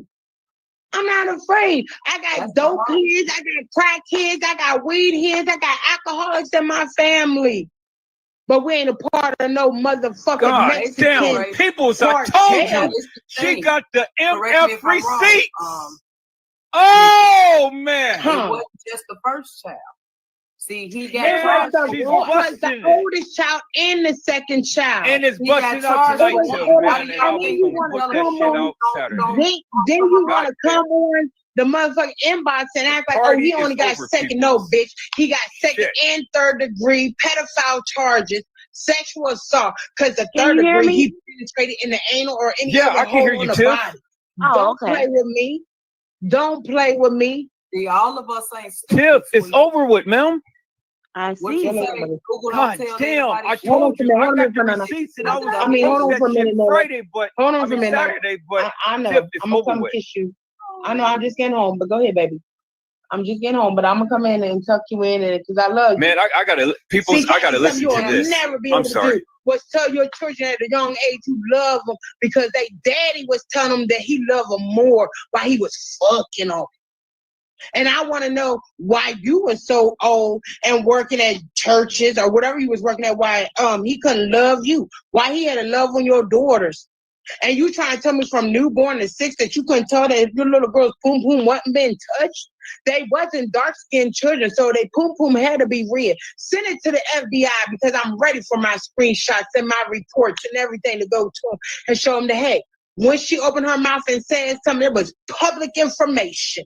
S3: I'm not afraid. I got dope kids, I got crack kids, I got weed heads, I got alcoholics in my family. But we ain't a part of no motherfucking Mexican.
S1: Damn, peoples, I told you. She got the MF receipts. Oh man.
S3: Huh.
S4: It wasn't just the first child. See, he got
S1: Yeah,
S3: It was
S4: charged
S1: she's
S4: for what?
S3: the
S1: busting it.
S3: oldest child and the second child.
S1: And it's
S4: He got
S1: busted out
S4: charged
S1: tonight
S3: for
S1: too,
S3: it.
S1: man. And I
S3: And
S1: was
S3: then you
S1: gonna
S3: wanna
S1: put that
S3: come
S1: shit
S3: on-
S1: out Saturday.
S3: Then you want to
S1: Goddamn.
S3: come on the motherfucking inbox and act like, oh,
S1: Party
S3: he only
S1: is
S3: got
S1: over,
S3: second.
S1: people.
S3: No, bitch. He got second
S1: Shit.
S3: and third degree pedophile charges, sexual assault. Because the
S5: Can
S3: third
S5: you hear
S3: degree,
S5: me?
S3: he penetrated in the anal or any
S1: Yeah,
S3: other
S1: I can hear
S3: hole in
S1: you,
S3: the
S1: Tiff.
S3: body.
S5: Oh,
S3: Don't
S5: okay.
S3: play with me. Don't play with me.
S4: See, all of us ain't
S1: Tiff,
S4: stupid.
S1: it's
S4: sweet.
S1: over with, ma'am.
S5: I
S4: What you
S5: see.
S4: say?
S3: Hold on,
S4: Google
S1: God
S4: don't tell
S1: damn,
S4: everybody
S1: I
S4: shit.
S3: Hold on
S1: told
S3: for a
S1: you,
S3: minute,
S1: I
S3: hold
S1: got
S3: on
S1: the
S3: for a minute.
S1: receipts and I was
S4: I
S1: gonna
S4: mean,
S1: post
S3: hold on
S1: that
S3: for a
S1: shit
S3: minute, Lord.
S1: Friday, but
S3: Hold
S1: I
S3: on for a
S1: mean
S3: minute.
S1: Saturday, but
S3: I know.
S1: Tiff, it's
S3: I'm gonna
S1: over
S3: come
S1: with.
S3: kiss you. I know. I'm just getting home, but go ahead, baby. I'm just getting home, but I'm gonna come in and tuck you in, and because I love you.
S1: Man, I gotta people.
S3: See,
S1: I gotta
S3: that's
S1: listen
S3: something
S1: to
S3: you'll
S1: this.
S3: never be
S1: I'm
S3: able to
S1: sorry.
S3: do. Was tell your children at a young age you love them because they daddy was telling them that he loved them more while he was fucking them. And I want to know why you were so old and working at churches or whatever you was working at. Why he couldn't love you? Why he had to love on your daughters? And you trying to tell me from newborn to 6 that you couldn't tell that if your little girl's poom poom wasn't being touched? They wasn't dark-skinned children, so they poom poom had to be red. Send it to the FBI because I'm ready for my screenshots and my reports and everything to go to them and show them that, hey, when she opened her mouth and said something, it was public information.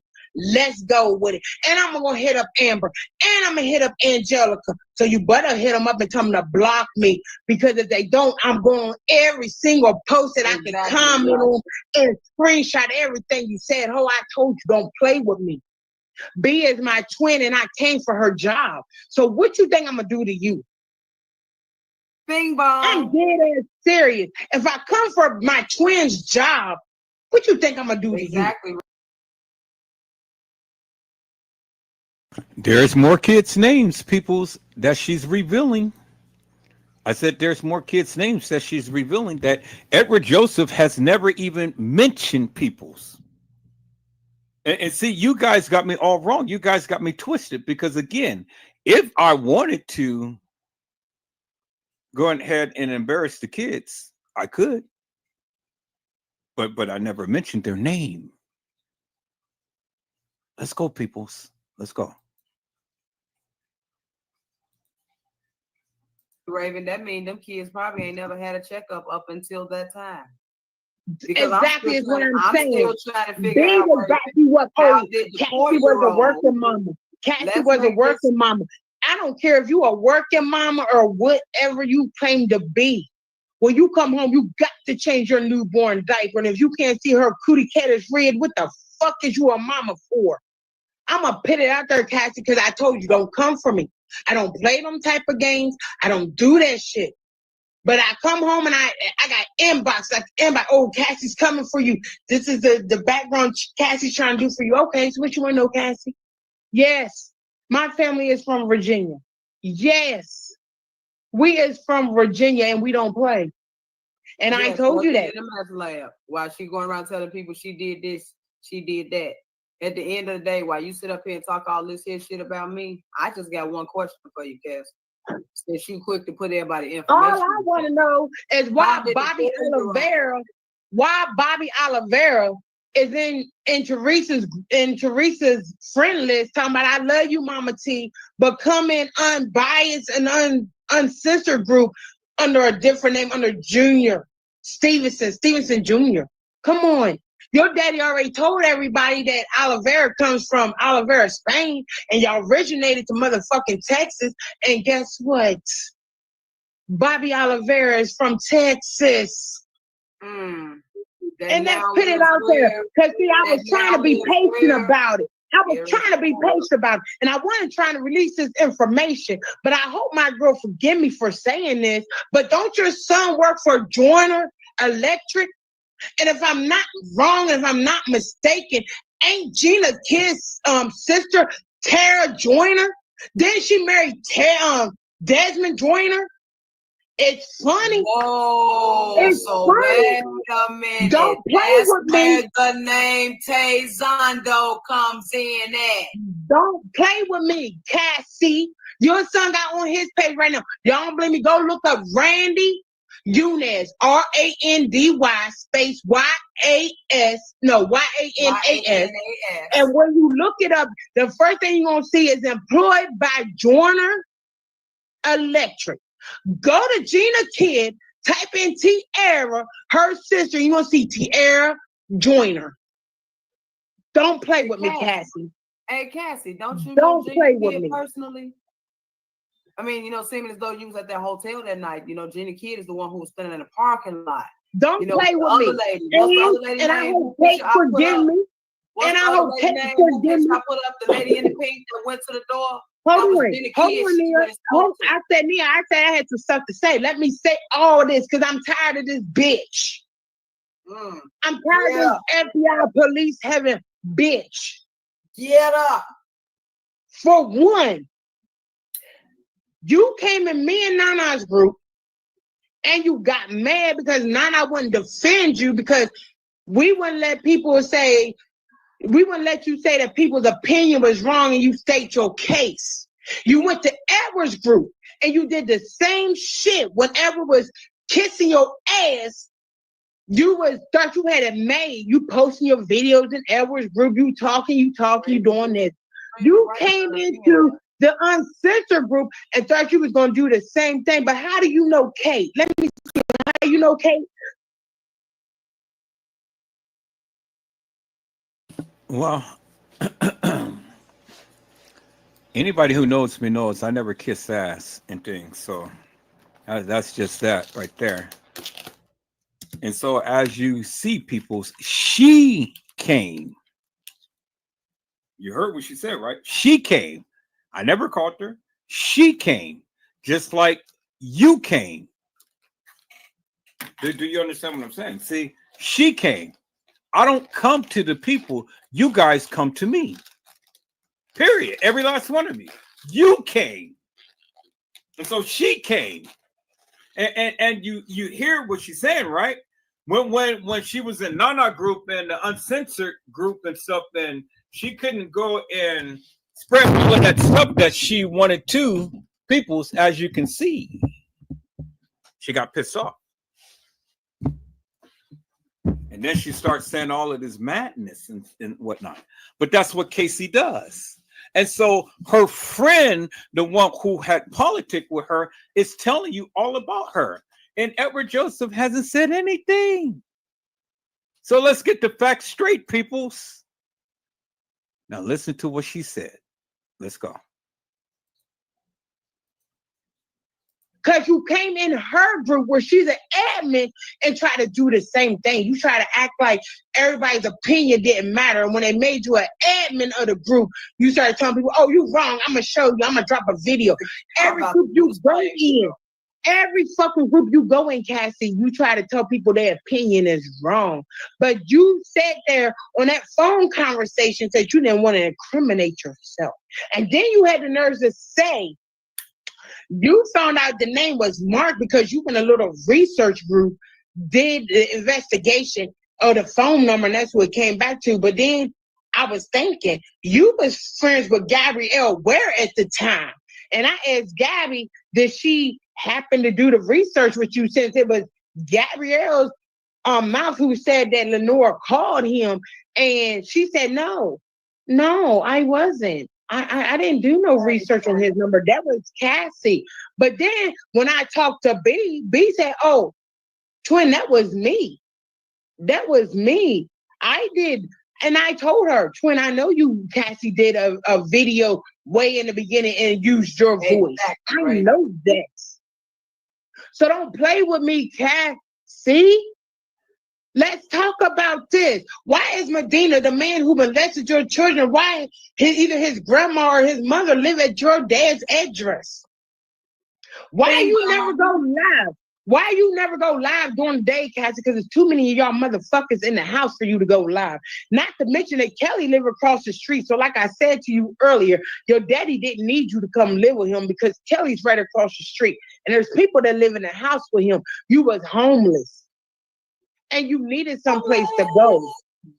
S3: Let's go with it. And I'm going to hit up Amber. And I'm going to hit up Angelica. So you better hit them up and tell them to block me. Because if they don't, I'm going every single post that I can
S4: Exactly.
S3: comment on and screenshot everything you said. Oh, I told you, don't play with me. B is my twin and I came for her job. So what you think I'm going to do to you?
S4: Bing
S3: I'm
S4: bong.
S3: dead ass serious. If I come for my twin's job, what you think I'm going to do to you?
S4: Exactly.
S1: There's more kids' names, people's that she's revealing. I said there's more kids' names that she's revealing that Edward Joseph has never even mentioned people's. And see, you guys got me all wrong. You guys got me twisted because again, if I wanted to go ahead and embarrass the kids, I could. But I never mentioned their name. Let's go, peoples. Let's go.
S4: Raven, that mean them kids probably ain't never had a checkup up until that time.
S3: Exactly is what I'm saying.
S4: still trying to
S3: Big
S4: figure out
S3: exactly what
S4: how
S3: oh,
S4: did the
S3: Cassie was a
S4: 4-year-old
S3: working mama. Cassie
S4: Let's
S3: was a
S4: make
S3: working mama. I don't care if you a working mama or whatever you claim to be. When you come home, you got to change your newborn diaper. And if you can't see her cootie cat is red, what the fuck is you a mama for? I'm going to put it out there, Cassie, because I told you, don't come for me. I don't play them type of games. I don't do that shit. But I come home and I got inbox, like inbox, oh, Cassie's coming for you. This is the background Cassie's trying to do for you. Okay, so what you want to know, Cassie? Yes, my family is from Virginia. Yes, we is from Virginia and we don't play. And I told you that.
S4: In the meth lab, while she going around telling people she did this, she did that. At the end of the day, while you sit up here and talk all this here shit about me, I just got one question for you, Cass. Since you quick to put everybody information.
S3: All I want to know is why Bobby Oliveira is in Teresa's friend list talking about I love you, Mama T, but come in unbiased and uncensored group under a different name, under Junior Stevenson Jr. Come on. Your daddy already told everybody that Oliveira comes from Oliveira, Spain, and y'all originated to motherfucking Texas. And guess what? Bobby Oliveira is from Texas.
S4: And
S3: let's put it out there. Because, see, I was trying to be patient about it. I was trying to be patient about it. And I wasn't trying to release this information. But I hope my girl forgive me for saying this. But don't your son work for Joyner Electric? And if I'm not wrong, if I'm not mistaken, ain't Gina Kidd's sister Tara Joyner? Then she married Desmond Joyner? It's funny.
S4: Whoa,
S3: it's
S4: so
S3: funny.
S4: Wait a minute.
S3: Don't play with
S4: where
S3: me.
S4: The name Tay Zondo comes in at.
S3: Don't play with me, Cassie. Your son got on his page right now. Y'all don't blame me. Go look up Randy. Yunez, R-A-N-D-Y space Y-A-S, no, Y-A-N-A-S. And when you look it up, the first thing you're going to see is employed by Joyner Electric. Go to Gina Kidd, type in Tiara, her sister, you're going to see Tiara Joyner. Don't play with me, Cassie.
S4: Hey, Cassie, don't you
S3: Don't
S4: know
S3: play
S4: Gina
S3: with
S4: Kidd
S3: me.
S4: personally? I mean, you know, seeming as though you was at that hotel that night. You know, Gina Kidd is the one who was standing in the parking lot.
S3: Don't
S4: You know,
S3: play
S4: the
S3: with
S4: other
S3: me.
S4: lady. What's the other lady
S3: And I
S4: name?
S3: hope
S4: Who
S3: Kate
S4: picture I put
S3: forgive
S4: up?
S3: me.
S4: What's
S3: And
S4: the
S3: I
S4: other
S3: hope
S4: lady
S3: Kate
S4: name? Who
S3: forgive
S4: picture
S3: me.
S4: I put up? The lady in the pink that went to the door. That
S3: Hold
S4: was
S3: on,
S4: Gina
S3: hold
S4: Kidd.
S3: on,
S4: She
S3: Nia.
S4: went and spoke to.
S3: I said, Nia, I said I had some stuff to say. Let me say all this because I'm tired of this bitch. I'm tired of this FBI police having bitch.
S4: Get up.
S3: For one, you came in me and Nana's group and you got mad because Nana wouldn't defend you because we wouldn't let people say, we wouldn't let you say that people's opinion was wrong and you state your case. You went to Edward's group and you did the same shit when Edward was kissing your ass. You thought you had it made. You posting your videos in Edward's group. You talking, you doing this. You came into the uncensored group and thought you was going to do the same thing. But how do you know Kate? Let me see. How you know Kate?
S1: Well, anybody who knows me knows I never kiss ass and things. So that's just that right there. And so as you see people, she came. You heard what she said, right? She came. I never called her. She came. Just like you came. Do you understand what I'm saying? See, she came. I don't come to the people. You guys come to me. Period. Every last one of you. You came. And so she came. And you hear what she's saying, right? When she was in Nana group and the uncensored group and stuff, and she couldn't go and spread all of that stuff that she wanted to people's, as you can see. She got pissed off. And then she starts saying all of this madness and whatnot. But that's what Casey does. And so her friend, the one who had politics with her, is telling you all about her. And Edward Joseph hasn't said anything. So let's get the facts straight, peoples. Now listen to what she said. Let's go.
S3: Because you came in her group where she's an admin and try to do the same thing. You try to act like everybody's opinion didn't matter. And when they made you an admin of the group, you started telling people, oh, you wrong. I'm going to show you. I'm going to drop a video. Every group you go in, every fucking group you go in, Cassie, you try to tell people their opinion is wrong. But you sat there on that phone conversation that you didn't want to incriminate yourself. And then you had the nerves to say, you found out the name was Mark because you in a little research group did the investigation of the phone number, and that's what it came back to. But then I was thinking, you was friends with Gabrielle Ware at the time. And I asked Gabby, did she happen to do the research with you since it was Gabrielle's mouth who said that Lenore called him? And she said, no, I wasn't. I didn't do no research on his number. That was Cassie. But then when I talked to B said, oh, twin, that was me. That was me. I did. And I told her, twin, I know you, Cassie, did a video way in the beginning and used your voice. Exactly, I know that. So don't play with me, Cassie. Let's talk about this. Why is Medina, the man who molested your children, why either his grandma or his mother live at your dad's address? Why you never go live? Why you never go live during the day, Cassie? Because there's too many of y'all motherfuckers in the house for you to go live. Not to mention that Kelly live across the street. So like I said to you earlier, your daddy didn't need you to come live with him because Kelly's right across the street. And there's people that live in the house with him. You was homeless. And you needed someplace to go.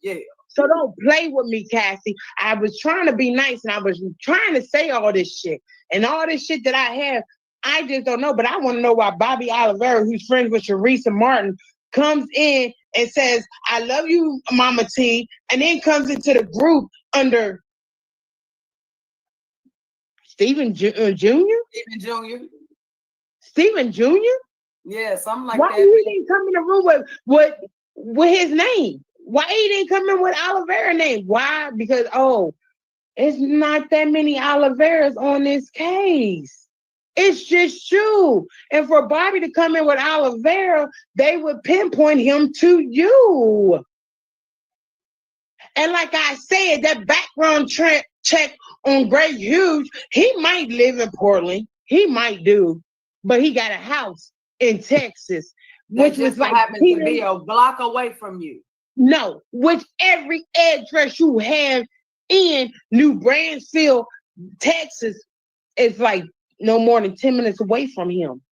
S4: Yeah.
S3: So don't play with me, Cassie. I was trying to be nice and I was trying to say all this shit. And all this shit that I have, I just don't know, but I want to know why Bobby Oliveira, who's friends with Sharisa Martin, comes in and says, I love you, Mama T, and then comes into the group under Stephen Jr.?
S4: Even Junior.
S3: Stephen Jr.?
S4: Yeah, something like
S3: Why
S4: that.
S3: he didn't come in the room with his name? Why he didn't come in with Oliveira's name? Why? Because, it's not that many Oliveiras on this case. It's just you. And for Bobby to come in with Oliveira, they would pinpoint him to you. And like I said, that background check on Gray Hughes, he might live in Portland. He might do. But he got a house in Texas,
S4: That
S3: which was
S4: just so
S3: like
S4: happens to be a block away from you.
S3: no, which every address you have in New Bransfield, Texas, is like no more than 10 minutes away from him.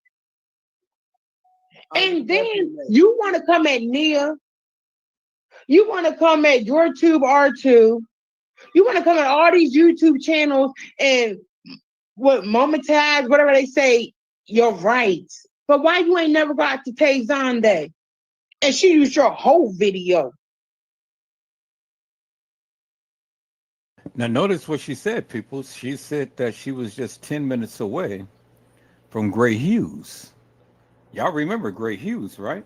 S3: And then you want to come at Nia. You want to come at YourTube R2. You want to come at all these YouTube channels and what monetize, whatever they say, your rights. But why you ain't never got to Tay Zonday? And she used your whole video.
S1: Now, notice what she said, people. She said that she was just 10 minutes away from Gray Hughes. Y'all remember Gray Hughes, right?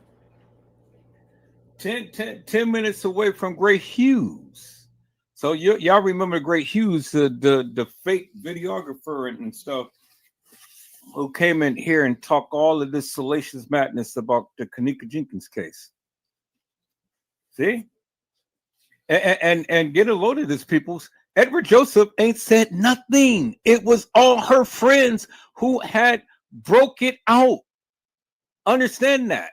S1: 10 minutes away from Gray Hughes. So y'all remember Gray Hughes, the fake videographer and stuff, who came in here and talked all of this salacious madness about the Kenneka Jenkins case. See? And get a load of this, peoples. Edward Joseph ain't said nothing. It was all her friends who had broke it out. Understand that.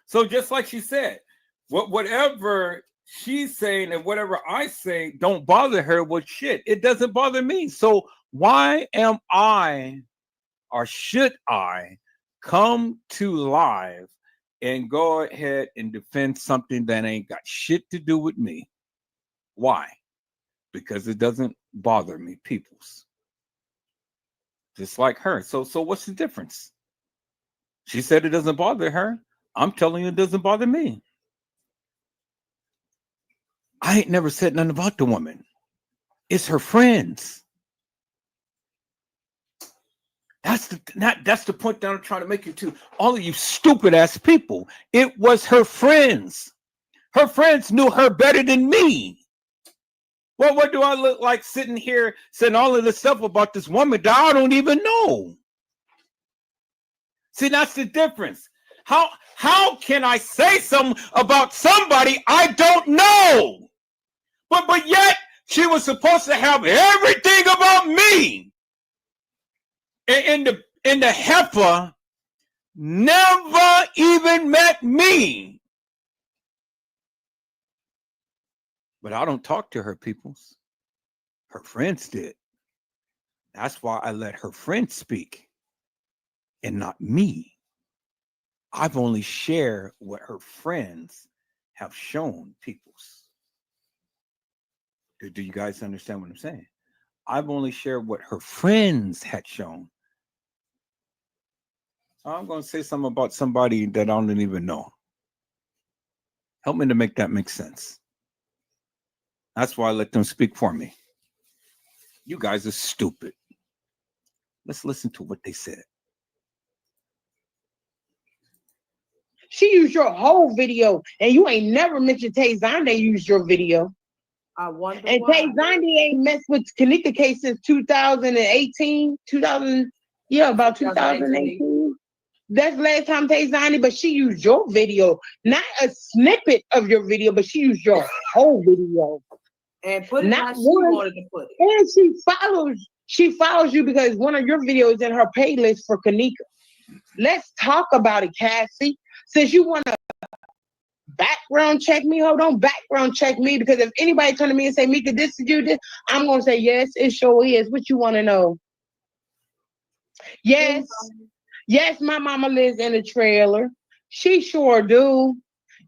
S1: So just like she said, whatever she's saying and whatever I say don't bother her with shit. It doesn't bother me. So why am I, or should I, come to live and go ahead and defend something that ain't got shit to do with me? Why? Because it doesn't bother me, peoples. Just like her. So what's the difference? She said it doesn't bother her. I'm telling you it doesn't bother me. I ain't never said nothing about the woman. It's her friends. That's the point that I'm trying to make you to all of you stupid ass people. It was her friends. Her friends knew her better than me. Well, what do I look like sitting here saying all of this stuff about this woman that I don't even know? See, that's the difference. How can I say something about somebody I don't know? But yet she was supposed to have everything about me. And the heifer never even met me. But I don't talk to her, peoples. Her friends did. That's why I let her friends speak and not me. I've only shared what her friends have shown, peoples. Do you guys understand what I'm saying? I've only shared what her friends had shown. I'm going to say something about somebody that I don't even know. Help me to make that make sense. That's why I let them speak for me. You guys are stupid. Let's listen to what they said.
S3: She used your whole video, and you ain't never mentioned Tay Zonday used your video.
S4: I wonder
S3: and
S4: why.
S3: Tay Zonday ain't messed with Kenneka case since 2018, 2000, yeah, about 2018. That's the last time Tay Zonday, but she used your video, not a snippet of your video, but she used your whole video.
S4: And put it how she wanted to put it.
S3: And she follows you because one of your videos in her playlist for Kenneka. Let's talk about it, Cassie. Since you want to background check me, hold on, background check me, because if anybody come to me and say, Mika, this is you, this, I'm going to say, yes, it sure is. What you want to know? Yes. Yes, my mama lives in a trailer. She sure do.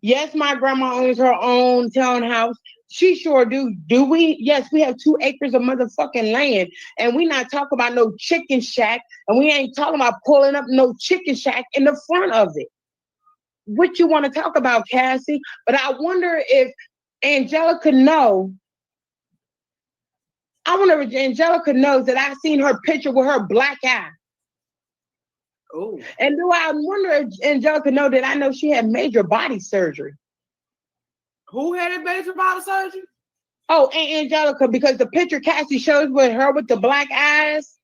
S3: Yes, my grandma owns her own townhouse. She sure do. Do we? Yes, we have 2 acres of motherfucking land, and we not talking about no chicken shack, and we ain't talking about pulling up no chicken shack in the front of it. What you want to talk about, Cassie? But I wonder if Angelica know. I wonder if Angelica knows that I seen her picture with her black eye.
S4: Oh,
S3: And do I wonder if Angelica know that I know she had major body surgery?
S4: who had a major body surgery?
S3: Oh, and Angelica, because the picture Cassie shows with her with the black eyes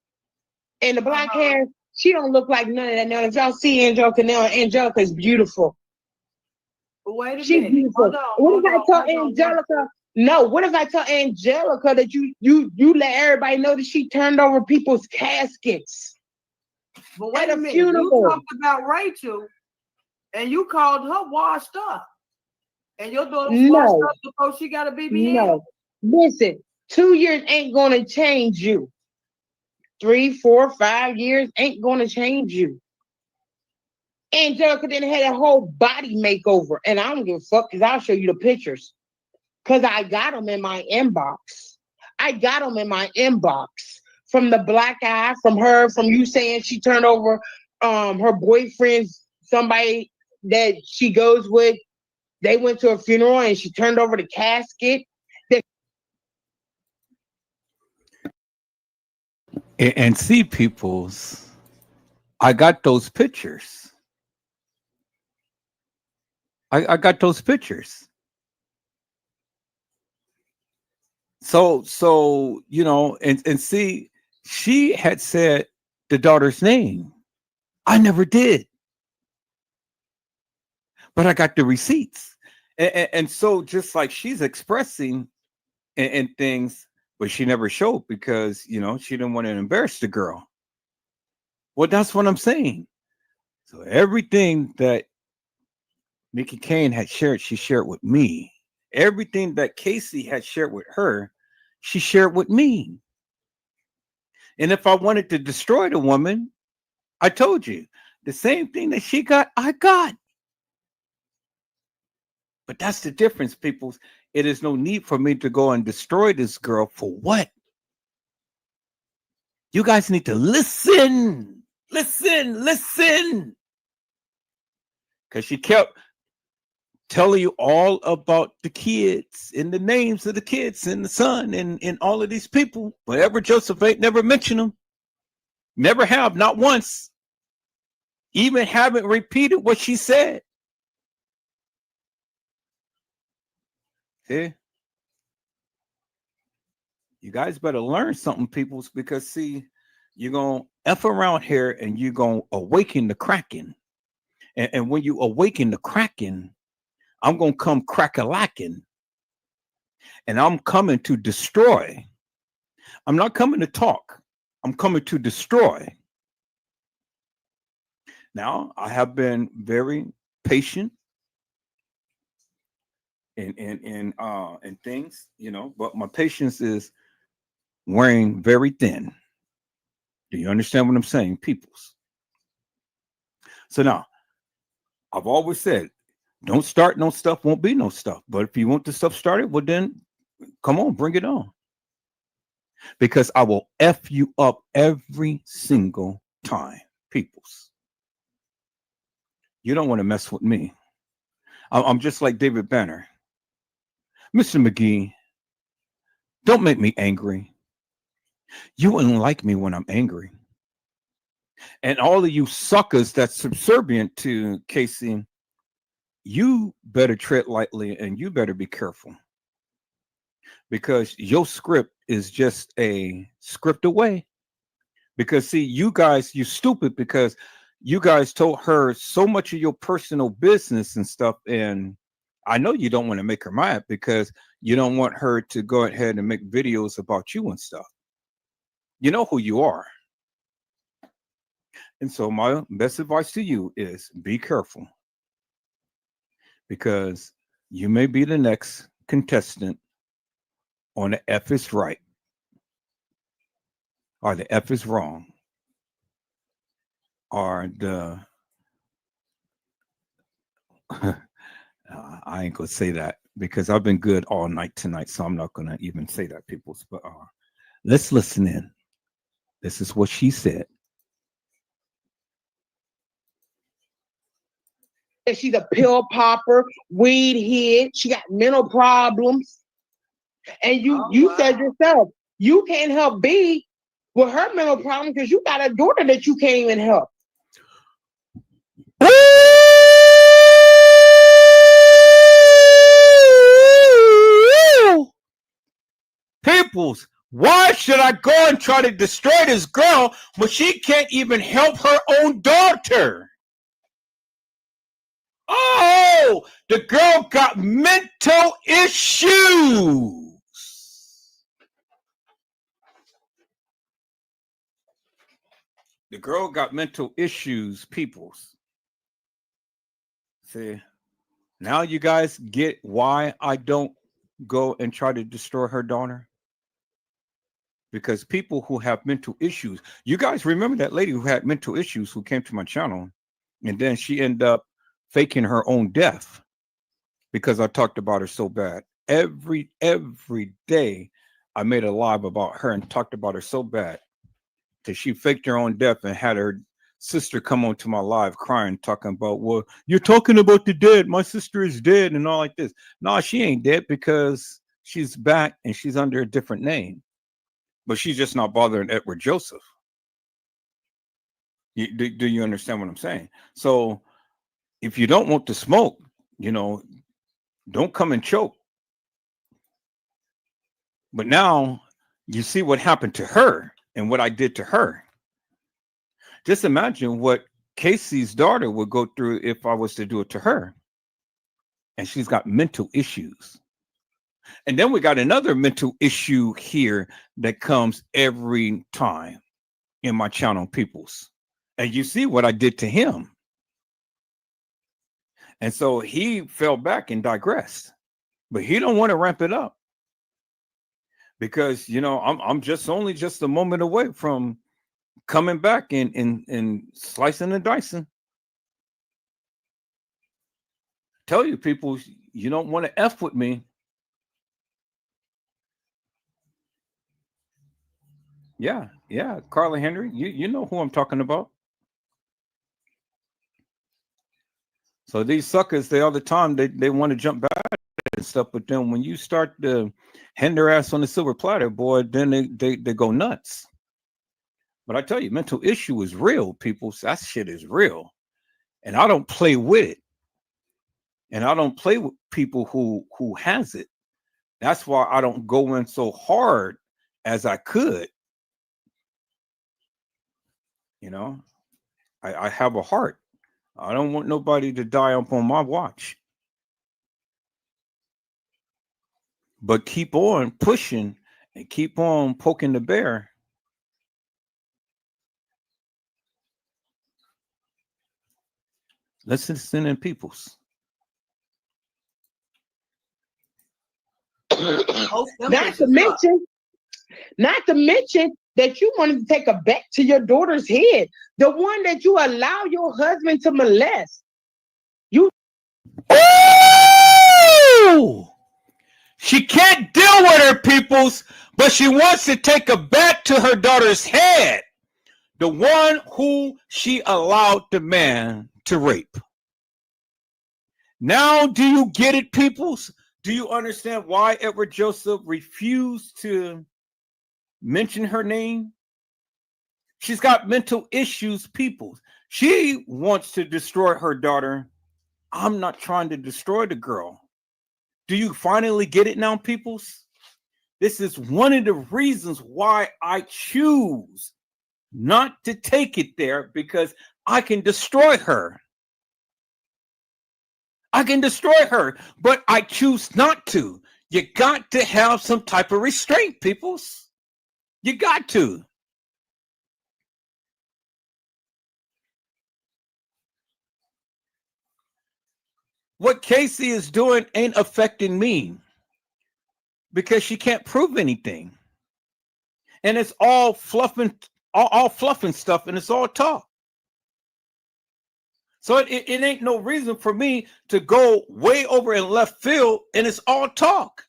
S3: and the black hair, she don't look like none of that. Now, if y'all see Angelica now, Angelica is beautiful.
S4: Wait a
S3: She's
S4: minute.
S3: beautiful. What if I tell Angelica? No, what if I tell Angelica that you let everybody know that she turned over people's caskets?
S4: But wait
S3: at
S4: a
S3: a
S4: minute. You
S3: funeral?
S4: talked about Rachel, and you called her washed up, and your daughter was washed
S3: No,
S4: up before she got a BBL.
S3: no. Listen, 2 years ain't gonna change you. 3, 4, 5 years ain't gonna change you. Angelica didn't have a whole body makeover, and I don't give a fuck because I'll show you the pictures. Because I got them in my inbox. I got them in my inbox from the black eye, from her, from you saying she turned over her boyfriend's somebody that she goes with. They went to a funeral and she turned over the casket.
S1: And see, peoples, I got those pictures. I got those pictures. So you know, and see, she had said the daughter's name. I never did, but I got the receipts. And so just like she's expressing and things, but she never showed because you know she didn't want to embarrass the girl. Well, that's what I'm saying. So everything that Nikki Kane had shared, she shared with me. Everything that Casey had shared with her, she shared with me. And if I wanted to destroy the woman, I told you the same thing that she got, I got. But that's the difference, people. It is no need for me to go and destroy this girl for what? You guys need to listen, listen. Because she kept telling you all about the kids and the names of the kids and the son and all of these people. But ever Joseph ain't never mentioned them. Never have, not once. Even haven't repeated what she said. See? You guys better learn something, peoples, because see, you're gonna F around here and you're gonna awaken the Kraken. And when you awaken the Kraken, I'm gonna come crack-a-lacking. And I'm coming to destroy. I'm not coming to talk. I'm coming to destroy. Now, I have been very patient in things, you know, but my patience is wearing very thin. Do you understand what I'm saying, peoples? So now, I've always said, don't start no stuff, won't be no stuff. But if you want the stuff started, well then come on, bring it on. Because I will F you up every single time, peoples. You don't want to mess with me. I'm just like David Banner. Mr. McGee, don't make me angry. You wouldn't like me when I'm angry. And all of you suckers that's subservient to Casey, you better tread lightly and you better be careful. Because your script is just a script away. Because see, you guys, you stupid because you guys told her so much of your personal business and stuff. And I know you don't want to make her mad because you don't want her to go ahead and make videos about you and stuff. You know who you are. And so my best advice to you is be careful because you may be the next contestant on the F is right or the F is wrong or the I ain't gonna say that, because I've been good all night tonight, so I'm not going to even say that, people. But let's listen in. This is what she said.
S3: That she's a pill popper, weed head, she got mental problems. And you said yourself, you can't help B with her mental problem because you got a daughter that you can't even help.
S1: Peoples, why should I go and try to destroy this girl when she can't even help her own daughter? Oh, the girl got mental issues. The girl got mental issues, peoples. See, now you guys get why I don't go and try to destroy her daughter. Because people who have mental issues, you guys remember that lady who had mental issues who came to my channel, and then she ended up faking her own death because I talked about her so bad. Every day I made a live about her and talked about her so bad that she faked her own death and had her sister come onto my live crying, talking about, well, you're talking about the dead. My sister is dead and all like this. No, she ain't dead because she's back and she's under a different name. But she's just not bothering Edward Joseph. Do you understand what I'm saying? So if you don't want to smoke, don't come and choke. But now you see what happened to her and what I did to her. Just imagine what Casey's daughter would go through if I was to do it to her. And she's got mental issues. And then we got another mental issue here that comes every time in my channel, peoples. And you see what I did to him. And so he fell back and digressed. But he don't want to ramp it up. Because, I'm just a moment away from coming back and slicing and dicing. Tell you people, you don't want to F with me. Yeah, Carla Henry, you know who I'm talking about. So these suckers, all the time they want to jump back and stuff, but then when you start to hand their ass on the silver platter, boy, then they go nuts. But I tell you, mental issue is real, people. That shit is real, and I don't play with it, and I don't play with people who has it. That's why I don't go in so hard as I could. I have a heart. I don't want nobody to die up on my watch. But keep on pushing and keep on poking the bear. Let's listen in, peoples.
S3: Not to mention that you wanted to take a bet to your daughter's head, the one that you allow your husband to molest.
S1: Ooh! She can't deal with her peoples, but she wants to take a bet to her daughter's head, the one who she allowed the man to rape. Now, do you get it, peoples? Do you understand why Edward Joseph refused to mention her name? She's got mental issues, people. She wants to destroy her daughter. I'm not trying to destroy the girl. Do you finally get it now, peoples? This is one of the reasons why I choose not to take it there, because I can destroy her. I can destroy her, but I choose not to. You got to have some type of restraint, peoples. You got to. What Casey is doing ain't affecting me because she can't prove anything. And it's all fluffing, all fluffing stuff, and it's all talk. So it ain't no reason for me to go way over in left field, and it's all talk.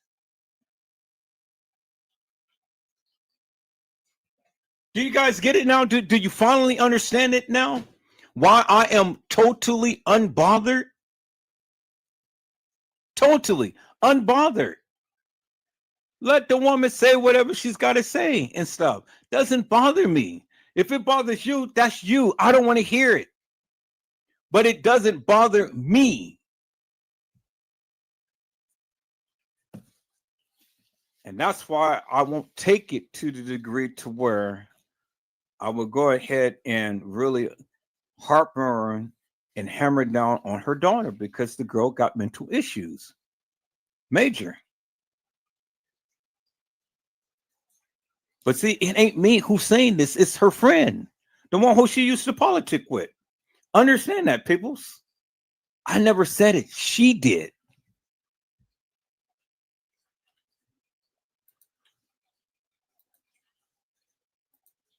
S1: Do you guys get it now? Do you finally understand it now? Why I am totally unbothered? Totally unbothered. Let the woman say whatever she's got to say and stuff. Doesn't bother me. If it bothers you, that's you. I don't want to hear it. But it doesn't bother me. And that's why I won't take it to the degree to where I will go ahead and really harp and hammer down on her daughter, because the girl got mental issues. Major. But see, it ain't me who's saying this. It's her friend, the one who she used to politic with. Understand that, peoples. I never said it. She did.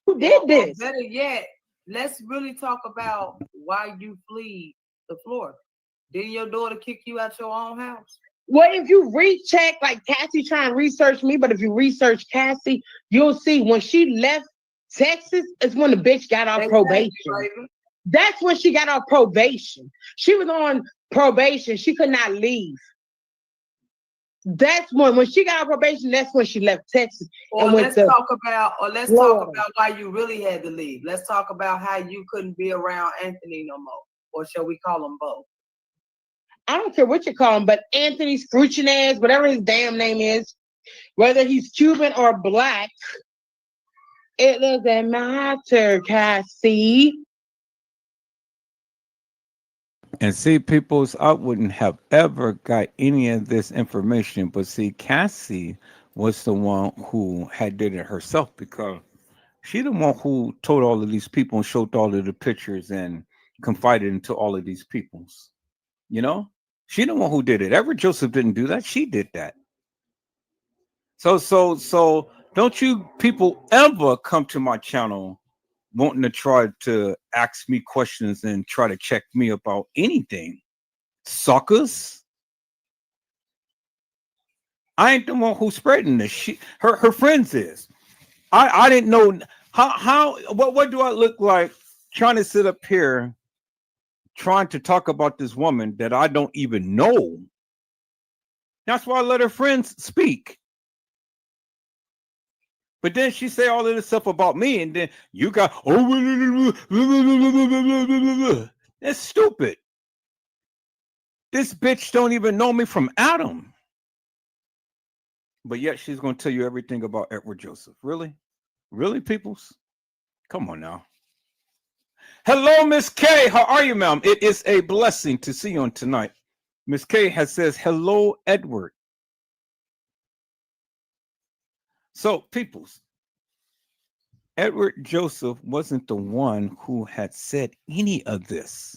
S3: Who did this?
S4: Better yet, let's really talk about why you flee the Florida. Didn't your daughter kick you out your own house?
S3: Well, if you recheck, like Cassie trying to research me, but if you research Cassie, you'll see when she left Texas, it's when the bitch got off probation. That's when she got off probation. She was on probation. She could not leave. That's when she got off probation, that's when she left Texas.
S4: Or let's talk about why you really had to leave. Let's talk about how you couldn't be around Anthony no more. Or shall we call them both?
S3: I don't care what you call him, but Anthony Scrooching ass, whatever his damn name is, whether he's Cuban or black, it doesn't matter, Cassie.
S1: And see, peoples, I wouldn't have ever got any of this information, but see, Cassie was the one who had did it herself, because she the one who told all of these people and showed all of the pictures and confided into all of these peoples. You know? She the one who did it. Edward Joseph didn't do that. She did that. So don't you people ever come to my channel wanting to try to ask me questions and try to check me about anything. Suckers. I ain't the one who's spreading this. Her friends is. I didn't know what do I look like trying to sit up here trying to talk about this woman that I don't even know. That's why I let her friends speak. But then she say all of this stuff about me, and then you got that's stupid. This bitch don't even know me from Adam. But yet she's gonna tell you everything about Edward Joseph. Really? Really, peoples? Come on now. Hello, Miss K. How are you, ma'am? It is a blessing to see you on tonight. Miss K has says, hello, Edward. So, peoples, Edward Joseph wasn't the one who had said any of this.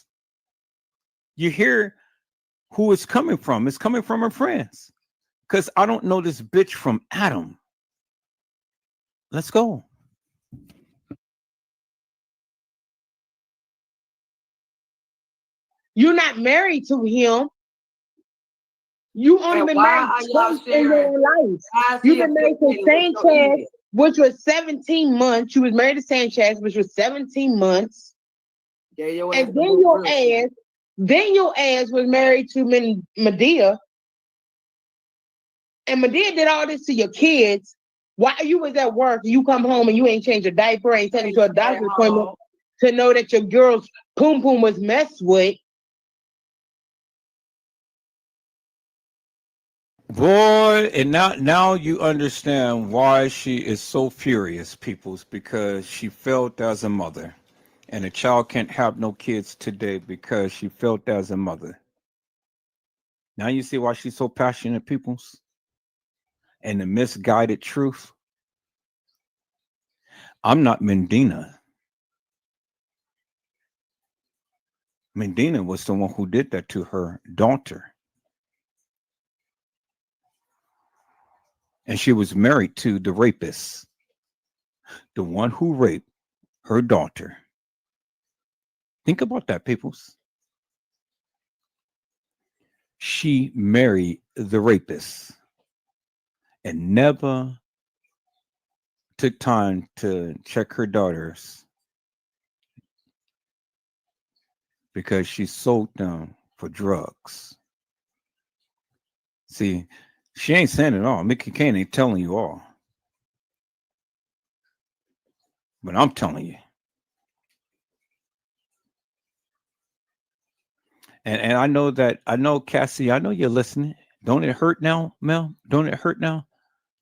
S1: You hear who it's coming from. It's coming from her friends. Because I don't know this bitch from Adam. Let's go.
S3: You're not married to him. You only been married twice in your life. You've been married to Sanchez, which was 17 months. You was married to Sanchez, which was 17 months. And then your ass was married to Medea. And Medea did all this to your kids. While you was at work, you come home and you ain't changed a diaper, ain't taken to a doctor's appointment to know that your girl's poom poom was messed with.
S1: Boy, and now you understand why she is so furious, peoples, because she failed as a mother. And a child can't have no kids today because she failed as a mother. Now you see why she's so passionate, peoples? And the misguided truth. I'm not Mendina. Mendina was the one who did that to her daughter. And she was married to the rapist, the one who raped her daughter. Think about that, peoples. she married the rapist and never took time to check her daughters because she sold them for drugs. See, she ain't saying it all. Mickey Kane ain't telling you all. But I'm telling you. And I know Cassie, I know you're listening. Don't it hurt now, Mel? Don't it hurt now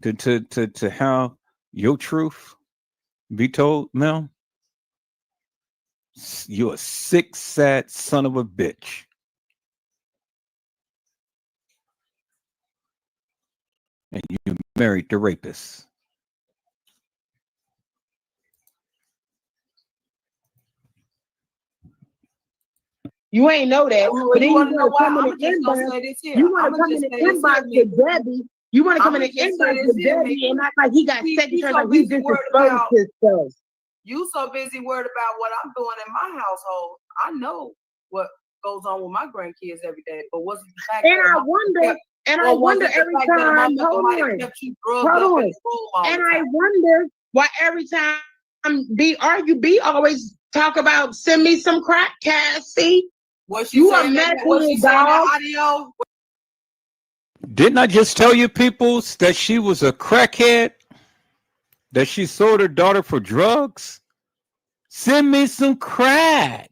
S1: to have your truth be told, Mel? You're a sick, sad son of a bitch. And you married the rapist.
S3: You ain't know that.
S4: Well,
S3: But then
S4: you
S3: you
S4: want to know
S3: want
S4: why?
S3: to come
S4: I'm
S3: in the
S4: just gonna
S3: inbox.
S4: say this here.
S3: You want
S4: I'ma
S3: to come in
S4: just
S3: the
S4: say this
S3: inbox
S4: here,
S3: with Debbie. You want to come in
S4: I'ma
S3: the
S4: just say
S3: inbox
S4: this
S3: with
S4: here,
S3: Debbie
S4: Mickey.
S3: and act like he got
S4: He
S3: secretary,
S4: so
S3: like he
S4: busy
S3: just
S4: worried
S3: exposed
S4: about
S3: his stuff.
S4: you so busy worried about what I'm doing in my household. I know what goes on with my grandkids every day, but was it the fact
S3: And
S4: that a
S3: I
S4: mother
S3: wonder,
S4: kept,
S3: and I
S4: or was
S3: wonder
S4: it the
S3: every
S4: fact that a
S3: time,
S4: motherfucker
S3: hold
S4: might have
S3: on,
S4: kept you drugged
S3: hold
S4: up in
S3: on.
S4: the room all
S3: And
S4: the
S3: I
S4: time?
S3: wonder why every time B always talk about send me some crack, Cassie.
S4: Was she
S3: You a
S4: saying that?
S3: mess
S4: Was
S3: with
S4: she
S3: it,
S4: saying
S3: dog.
S4: that audio?
S1: Didn't I just tell you, peoples, that she was a crackhead? That she sold her daughter for drugs? Send me some crack.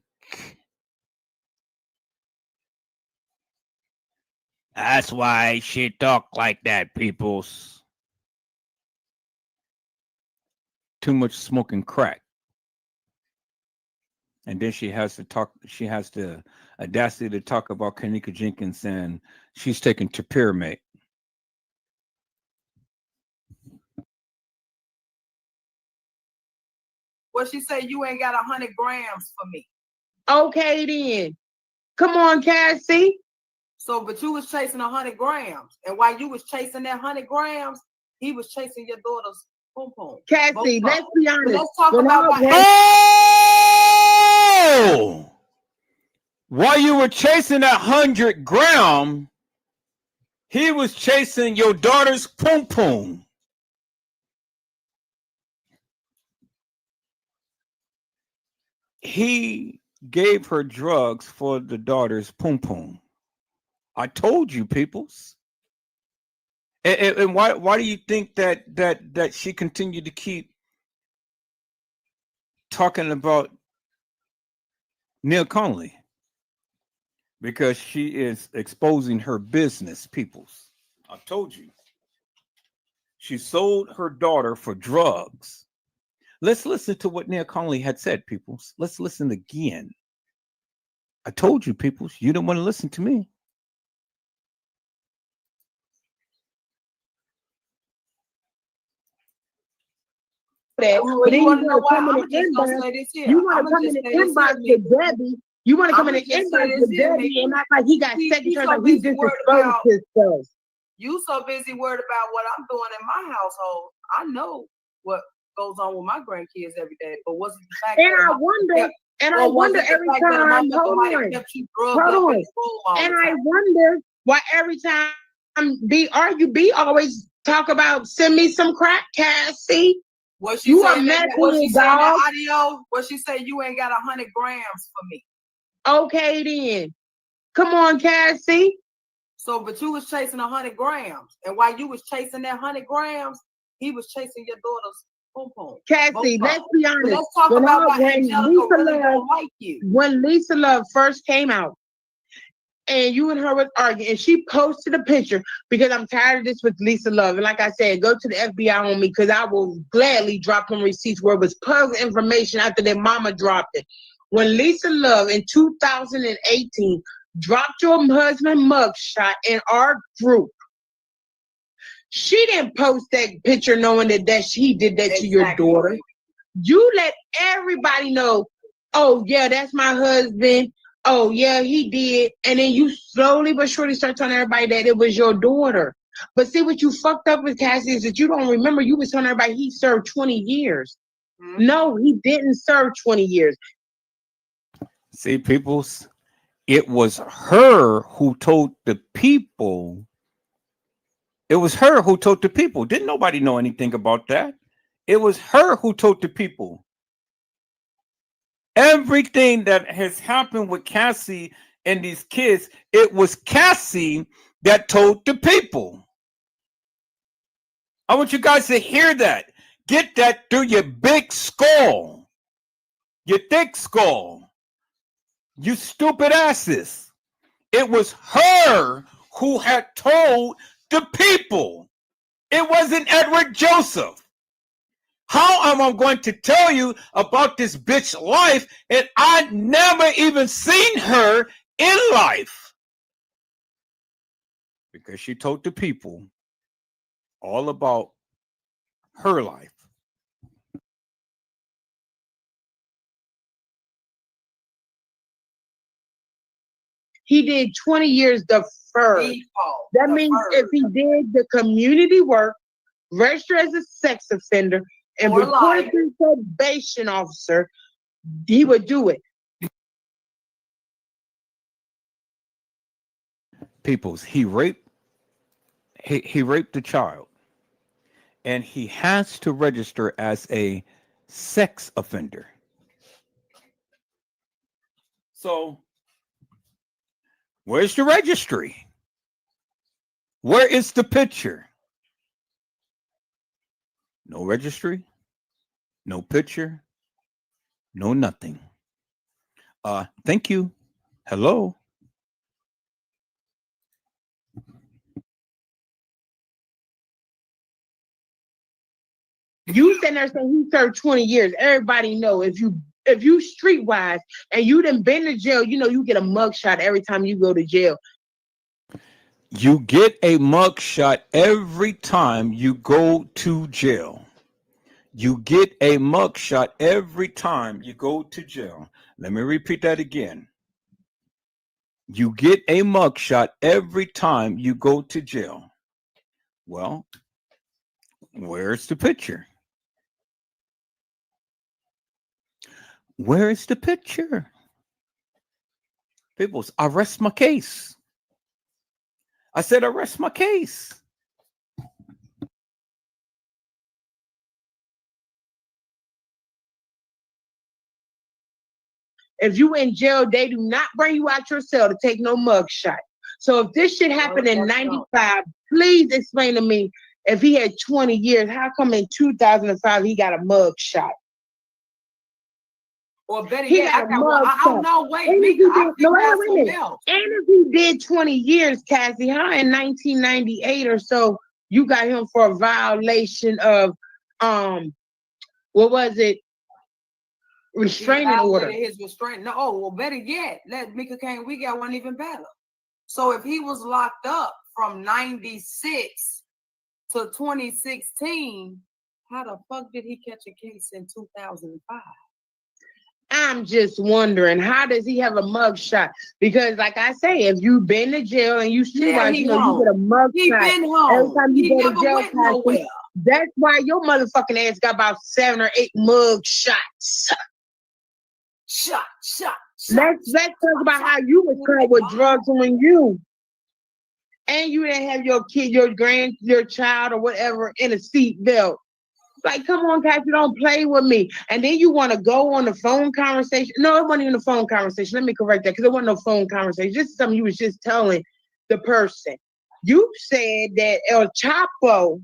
S1: That's why she talk like that, peoples. Too much smoking crack. And then she has the audacity to talk about Kanika Jenkins and she's taking Topiramate.
S4: Well, she said you ain't got 100 grams for me.
S3: Okay then. Come on, Cassie.
S4: So, but you was chasing 100 grams. And while you was chasing that 100 grams, he was chasing your daughter's pom pom.
S3: Cassie, let's be honest.
S4: Let's talk
S3: When
S4: about
S3: I
S4: what
S3: was-
S1: Oh! While you were chasing that 100-gram, he was chasing your daughter's pom pom. He gave her drugs for the daughter's pom pom. I told you, peoples. And why do you think that she continued to keep talking about Neil Conley? Because she is exposing her business, peoples. I told you. She sold her daughter for drugs. Let's listen to what Neil Conley had said, peoples. Let's listen again. I told you, peoples. You didn't want to listen to me.
S3: that.
S4: Well,
S3: But then
S4: you
S3: you
S4: want to know
S3: want to
S4: why?
S3: come in
S4: I'm
S3: the
S4: just gonna
S3: inbox.
S4: say this here.
S3: You want to
S4: I'ma
S3: come in
S4: just
S3: the
S4: say this
S3: inbox
S4: here,
S3: with
S4: Mickey.
S3: Debbie. You want to come in
S4: I'ma
S3: the
S4: just say
S3: inbox
S4: this
S3: with
S4: here,
S3: Debbie
S4: Mickey.
S3: and act like he got
S4: He
S3: secretary,
S4: so
S3: like he
S4: busy
S3: just
S4: worried
S3: exposed
S4: about
S3: his stuff.
S4: you so busy worried about what I'm doing in my household. I know what goes on with my grandkids every day. But was it the fact
S3: And
S4: that a
S3: I
S4: mother
S3: wonder,
S4: kept,
S3: and I
S4: or was
S3: wonder
S4: it the
S3: every
S4: fact that a
S3: time,
S4: motherfucker
S3: hold
S4: might have
S3: on,
S4: kept you drugged
S3: hold
S4: up in
S3: on.
S4: the room all
S3: And
S4: the
S3: I
S4: time?
S3: wonder why every time B always talk about send me some crack, Cassie.
S4: Was she
S3: You a
S4: saying
S3: mess
S4: that? Was
S3: with
S4: she
S3: it,
S4: saying
S3: dog.
S4: that audio? Was she saying you ain't got 100 grams for me?
S3: Okay then. Come on, Cassie.
S4: So, but you was chasing 100 grams, and while you was chasing that 100 grams, he was chasing your daughter's pom pom.
S3: Cassie, let's be
S4: But
S3: honest.
S4: let's talk
S3: When
S4: about why
S3: when
S4: Angelica
S3: Lisa
S4: really
S3: Love,
S4: don't like you.
S3: when Lisa Love first came out, and you and her was arguing, and she posted a picture because I'm tired of this with Lisa Love. And like I said, go to the FBI on me because I will gladly drop them receipts where it was public information after their mama dropped it. When Lisa Love in 2018 dropped your husband mugshot in our group, she didn't post that picture knowing that she did that to your daughter. You let everybody know, oh yeah, that's my husband. Oh yeah, he did. And then you slowly but surely start telling everybody that it was your daughter. But see what you fucked up with, Cassie, is that you don't remember you was telling everybody he served 20 years. Mm-hmm. No, he didn't serve 20 years.
S1: See, peoples, It was her who told the people. It was her who told the people. Didn't nobody know anything about that? It was her who told the people. Everything that has happened with Cassie and these kids, it was Cassie that told the people. I want you guys to hear that. Get that through your big skull, your thick skull, you stupid asses. It was her who had told the people. It wasn't Edward Joseph. How am I going to tell you about this bitch life and I never even seen her in life? Because she told the people all about her life.
S3: He did 20 years deferred. That means if he did the community work, registered as a sex offender, and
S4: Or
S3: reported
S4: liar.
S3: to the probation officer, he would do it.
S1: Peoples, he raped the child, and he has to register as a sex offender. So where's the registry? Where is the picture? No registry, no picture, no nothing. Thank you. Hello.
S3: You sitting there saying he served 20 years. Everybody know if you streetwise and you done been to jail, you know you get a mugshot every time you go to jail.
S1: You get a mugshot every time you go to jail. You get a mugshot every time you go to jail. Let me repeat that again. You get a mugshot every time you go to jail. Well, where's the picture? Where is the picture? People, I rest my case. I said, I rest my case.
S3: If you in jail, they do not bring you out your cell to take no mugshot. So if this shit happened in 95, please explain to me, if he had 20 years, how come in 2005 he got a mugshot?
S4: Or better
S3: He
S4: yet,
S3: got a mugshot.
S4: no, wait,
S3: And if
S4: Mika,
S3: he
S4: I
S3: did,
S4: think
S3: no, wait a
S4: that's
S3: minute.
S4: something else.
S3: And if he did 20 years, Cassie, how in 1998 or so you got him for a violation of what was it? Restraining order.
S4: His restraint. No, oh, well, better yet, let Mika Kane, we got one even better. So if he was locked up from 96 to 2016, how the fuck did he catch a case in 2005?
S3: I'm just wondering, how does he have a mugshot? Because, like I say, if you've been to jail and you streetwise,
S4: he
S3: you know,
S4: home.
S3: you get a mugshot.
S4: He been home.
S3: Every time you
S4: He
S3: go to
S4: never
S3: jail,
S4: went nowhere.
S3: Cassie, that's why your motherfucking ass got about 7 or 8 mug shots.
S4: Shot.
S3: Let's talk about how you was caught with drugs on you. And you didn't have your kid, your child or whatever in a seat belt. Like, come on, Cassie, don't play with me. And then you want to go on the phone conversation. No, it wasn't even a phone conversation. Let me correct that, because it wasn't no phone conversation. This is something you was just telling the person. You said that El Chapo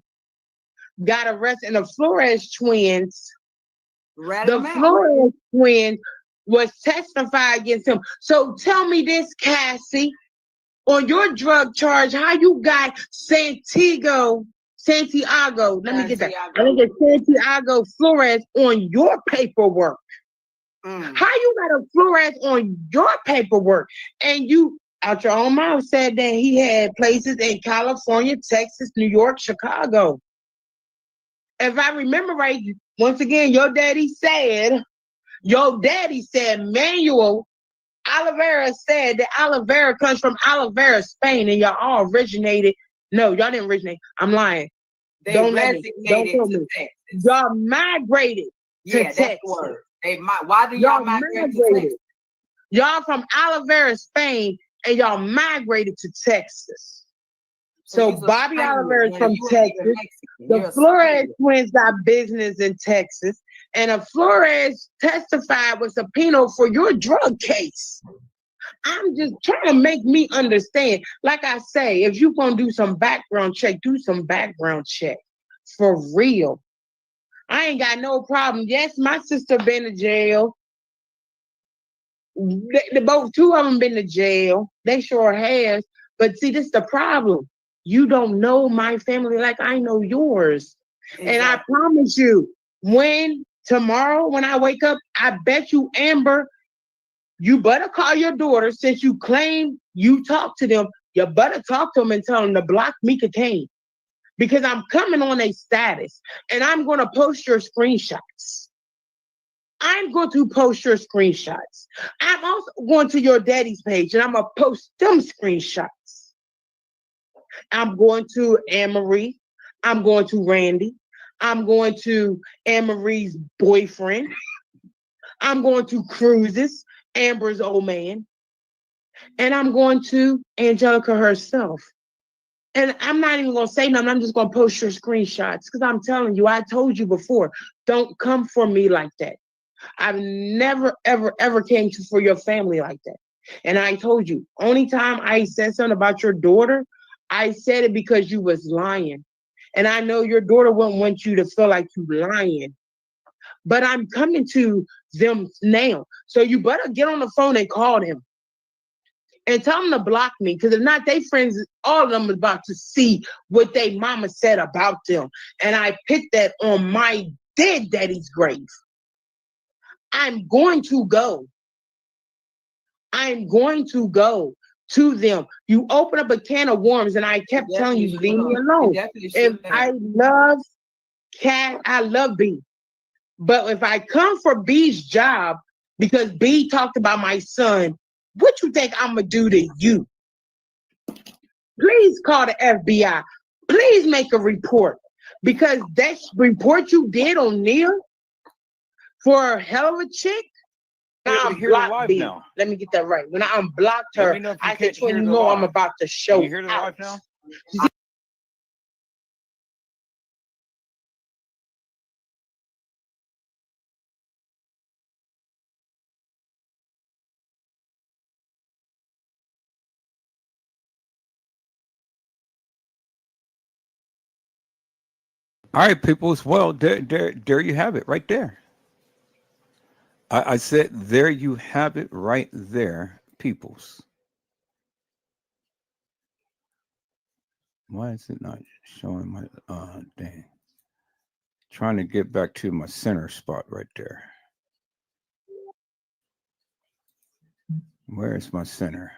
S3: got arrested and the Flores twins. The Flores twins was testifying against him. So tell me this, Cassie, on your drug charge, how you got Santiago, let me get that. I think it's Santiago Flores on your paperwork. How you got a Flores on your paperwork? And you, out your own mouth, said that he had places in California, Texas, New York, Chicago. If I remember right, once again, your daddy said Manuel Oliveira said that Oliveira comes from Oliveira, Spain, and y'all all originated. No, y'all didn't originate. I'm lying. Don't tell me. Y'all migrated to Texas.
S4: That's the word. Why do y'all migrate to Texas?
S3: Y'all from Oliveira, Spain, and y'all migrated to Texas. So
S4: you's a
S3: Bobby
S4: Spaniard,
S3: Oliveira is
S4: man.
S3: from
S4: You ain't even
S3: Texas.
S4: Mexican.
S3: The
S4: You're a
S3: Flores
S4: Spaniard.
S3: twins got business in Texas, and the Flores testified with subpoena for your drug case. I'm just trying to make me understand. Like I say, if you're gonna do some background check, do some background check for real. I ain't got no problem. Yes, my sister been to jail. Both two of them been to jail. They sure has. But see, this is the problem. You don't know my family like I know yours. And I
S4: Exactly.
S3: promise you, tomorrow when I wake up, I bet you, Amber, you better call your daughter since you claim you talk to them. You better talk to them and tell them to block Mika Kane. Because I'm coming on a status and I'm going to post your screenshots. I'm going to post your screenshots. I'm also going to your daddy's page and I'm going to post them screenshots. I'm going to Anne-Marie. I'm going to Randy. I'm going to Anne-Marie's boyfriend. I'm going to Cruises, Amber's old man. And I'm going to Angelica herself. And I'm not even going to say nothing. I'm just going to post your screenshots because I'm telling you, I told you before, don't come for me like that. I've never, ever, ever came to for your family like that. And I told you, only time I said something about your daughter, I said it because you was lying. And I know your daughter wouldn't want you to feel like you lying. But I'm coming to them now. So you better get on the phone and call them. And tell them to block me, because if not, they friends, all of them is about to see what they mama said about them. And I put that on my dead daddy's grave. I'm going to go. I'm going to go to them. You open up a can of worms, and I kept telling you, leave me alone. If I love Cat, I love B. But if I come for B's job because B talked about my son, what you think I'm going to do to you? Please call the FBI. Please make a report. Because that report you did on Neil for a hell of a chick, I unblocked B.
S1: Now.
S3: Let me get that right. When I unblocked her, I said, when you know I'm about to show
S1: Can you hear the
S3: out.
S1: live now? All right, peoples. Well, there you have it right there. I said, there you have it right there, peoples. Why is it not showing my thing? Trying to get back to my center spot right there. Where is my center?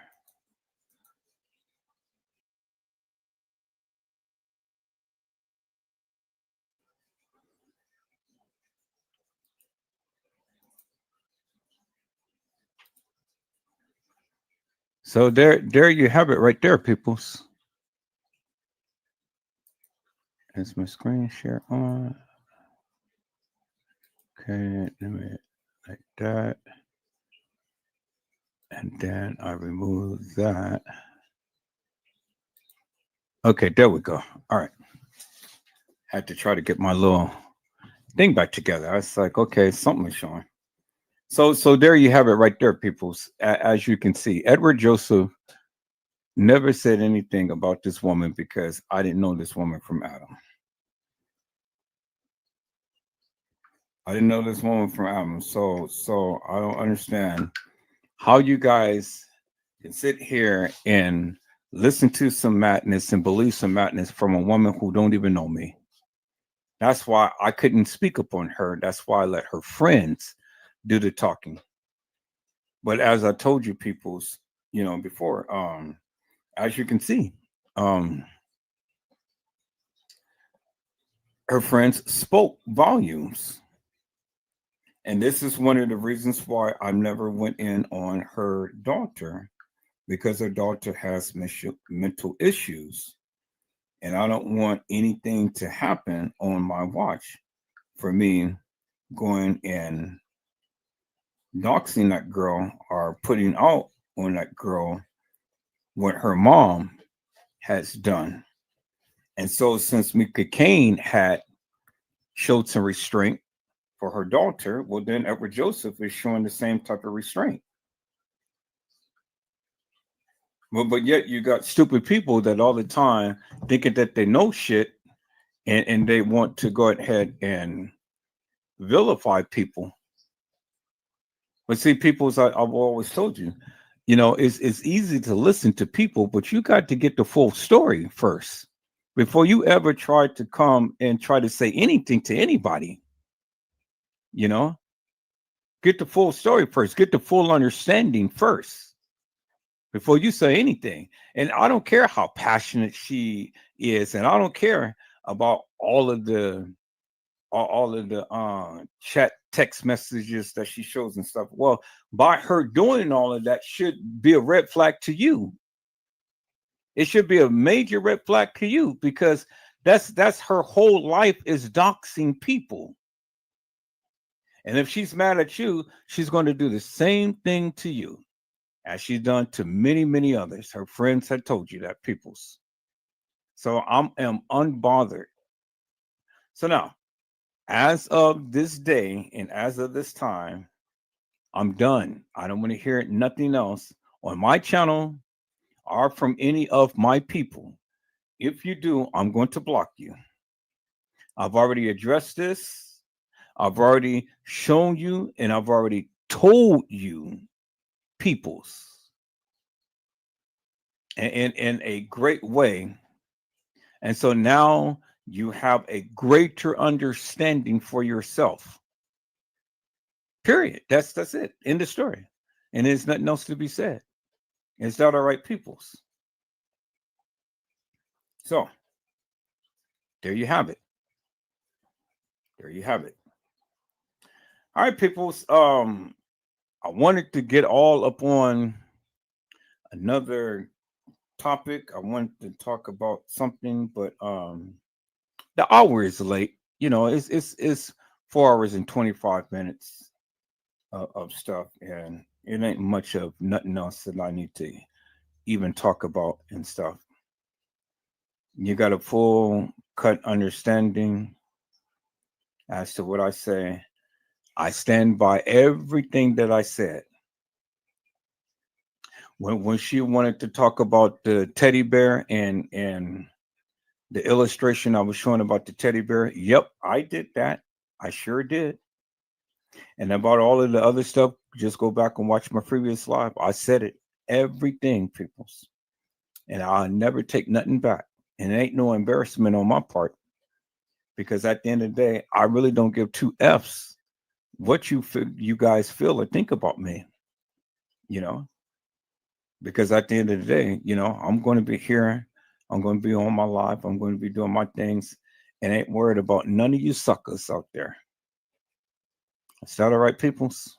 S1: So there you have it right there, peoples. Is my screen share on? Okay, let me like that. And then I remove that. Okay, there we go. All right. Had to try to get my little thing back together. I was like, okay, something is showing. So there you have it right there, peoples. As you can see, Edward Joseph never said anything about this woman because I didn't know this woman from Adam. I didn't know this woman from Adam. So I don't understand how you guys can sit here and listen to some madness and believe some madness from a woman who don't even know me. That's why I couldn't speak upon her. That's why I let her friends do the talking. But as I told you, peoples, before, as you can see, her friends spoke volumes. And this is one of the reasons why I never went in on her daughter, because her daughter has mental issues. And I don't want anything to happen on my watch for me going and doxing that girl or putting out on that girl what her mom has done. And so since Mika Kane had showed some restraint for her daughter, well then Edward Joseph is showing the same type of restraint. Well, but yet you got stupid people that all the time thinking that they know shit, and they want to go ahead and vilify people. But see, I've always told you, it's easy to listen to people, but you got to get the full story first before you ever try to come and try to say anything to anybody. Get the full story first, get the full understanding first before you say anything. And I don't care how passionate she is, and I don't care about all of the chat text messages that she shows and stuff. Well, by her doing all of that should be a red flag to you. It should be a major red flag to you, because that's her whole life is doxing people. And if she's mad at you, she's going to do the same thing to you as she's done to many, many others. Her friends had told you that, peoples. So I am unbothered. So now, as of this day and as of this time, I'm done. I don't want to hear nothing else on my channel or from any of my people. If you do, I'm going to block you. I've already addressed this. I've already shown you, and I've already told you, peoples, in a great way. And so now you have a greater understanding for yourself. Period. That's it. End of story. And there's nothing else to be said. Is that all right, peoples? So there you have it. There you have it. All right, peoples. I wanted to get all up on another topic. I wanted to talk about something, but the hour is late. It's 4 hours and 25 minutes of stuff, and it ain't much of nothing else that I need to even talk about and stuff. You got a full cut understanding as to what I say. I stand by everything that I said. When she wanted to talk about the teddy bear and the illustration I was showing about the teddy bear, yep, I did that. I sure did. And about all of the other stuff, just go back and watch my previous live. I said it, everything, peoples. And I'll never take nothing back. And it ain't no embarrassment on my part, because at the end of the day, I really don't give two F's what you guys feel or think about me, because at the end of the day, I'm going to be here. I'm going to be on my live. I'm going to be doing my things, and ain't worried about none of you suckers out there. Is that all right, peoples?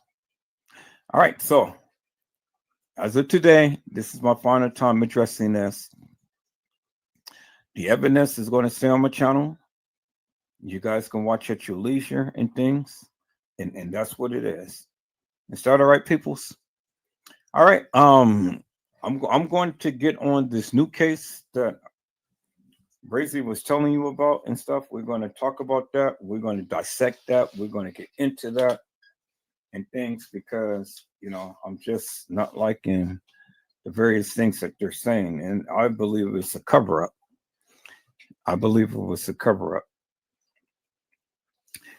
S1: All right. So as of today, this is my final time addressing this. The evidence is going to stay on my channel. You guys can watch at your leisure and things. And that's what it is. Is that all right, peoples? All right. I'm going to get on this new case that Brazy was telling you about and stuff. We're going to talk about that. We're going to dissect that. We're going to get into that and things, because I'm just not liking the various things that they're saying, and I believe it's a cover-up. I believe it was a cover-up.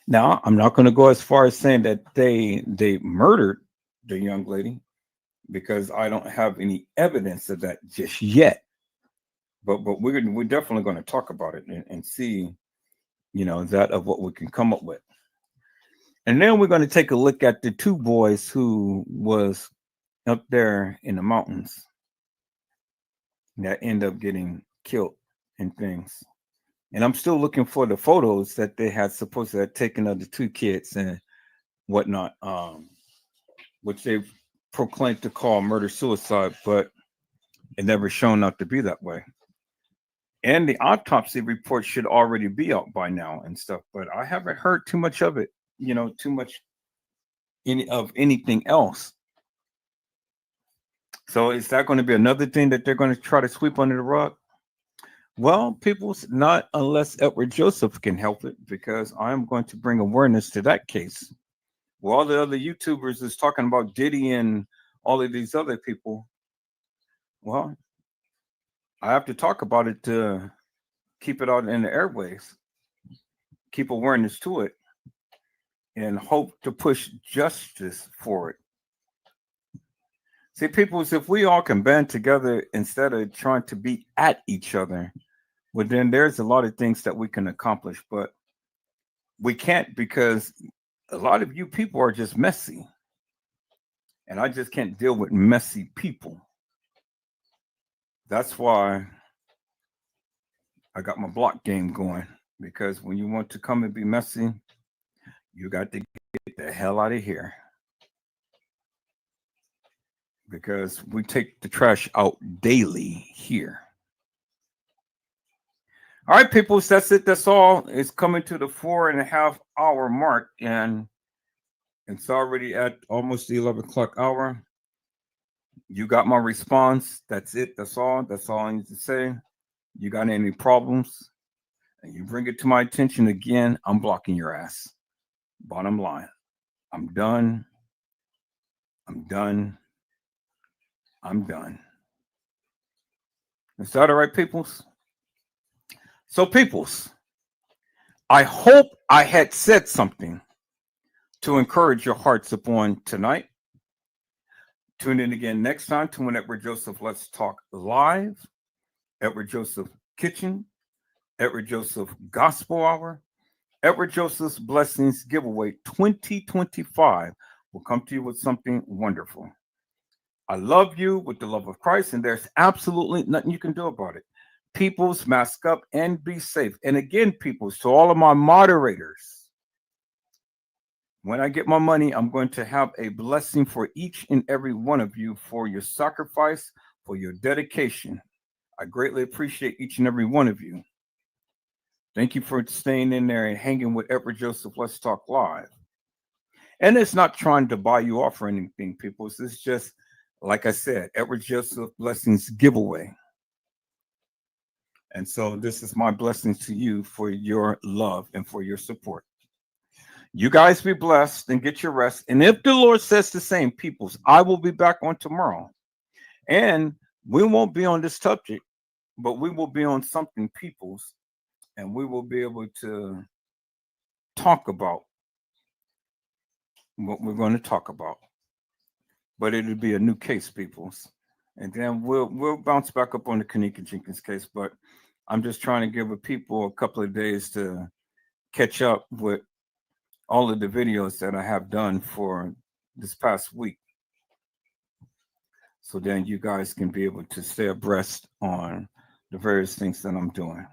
S1: Now, I'm not going to go as far as saying that they murdered the young lady, because I don't have any evidence of that just yet. But we're definitely going to talk about it and see, that of what we can come up with. And then we're going to take a look at the two boys who was up there in the mountains that end up getting killed and things. And I'm still looking for the photos that they had supposed to have taken of the two kids and whatnot, which they proclaimed to call murder-suicide, but it never shown out to be that way. And the autopsy report should already be out by now and stuff, but I haven't heard too much of it, too much, anything else. So is that going to be another thing that they're going to try to sweep under the rug? Well, people's not unless Edward Joseph can help it, because I'm going to bring awareness to that case. Well, all the other YouTubers is talking about Diddy and all of these other people. Well, I have to talk about it to keep it out in the airways, keep awareness to it, and hope to push justice for it. See, people, if we all can band together instead of trying to be at each other, well, then there's a lot of things that we can accomplish, but we can't, because a lot of you people are just messy. And I just can't deal with messy people. That's why I got my block game going, because when you want to come and be messy, you got to get the hell out of here. Because we take the trash out daily here. All right, people, that's it. That's all. It's coming to the 4.5 hour mark, and it's already at almost the 11 o'clock hour. You got my response. That's it. That's all. That's all I need to say. You got any problems and you bring it to my attention again, I'm blocking your ass. Bottom line. I'm done. I'm done. I'm done. Is that all right, peoples? So, peoples, I hope I had said something to encourage your hearts upon tonight. Tune in again next time to when Edward Joseph Let's Talk Live, Edward Joseph Kitchen, Edward Joseph Gospel Hour, Edward Joseph's Blessings Giveaway 2025 will come to you with something wonderful. I love you with the love of Christ, and there's absolutely nothing you can do about it. Peoples, mask up and be safe. And again, peoples, to all of my moderators, when I get my money, I'm going to have a blessing for each and every one of you for your sacrifice, for your dedication. I greatly appreciate each and every one of you. Thank you for staying in there and hanging with Edward Joseph Let's Talk Live. And it's not trying to buy you off or anything, people. It's just, like I said, Edward Joseph Blessings Giveaway. And so this is my blessing to you for your love and for your support. You guys be blessed and get your rest. And if the Lord says the same, peoples, I will be back on tomorrow. And we won't be on this subject, but we will be on something, peoples. And we will be able to talk about what we're going to talk about. But it'll be a new case, peoples. And then we'll bounce back up on the Kenneka Jenkins case. But I'm just trying to give the people a couple of days to catch up with all of the videos that I have done for this past week. So then you guys can be able to stay abreast on the various things that I'm doing.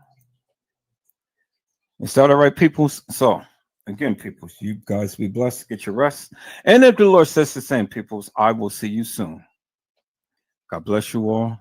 S1: Is that all right, peoples? So, again, peoples, you guys be blessed, get your rest. And if the Lord says the same, peoples, I will see you soon. God bless you all.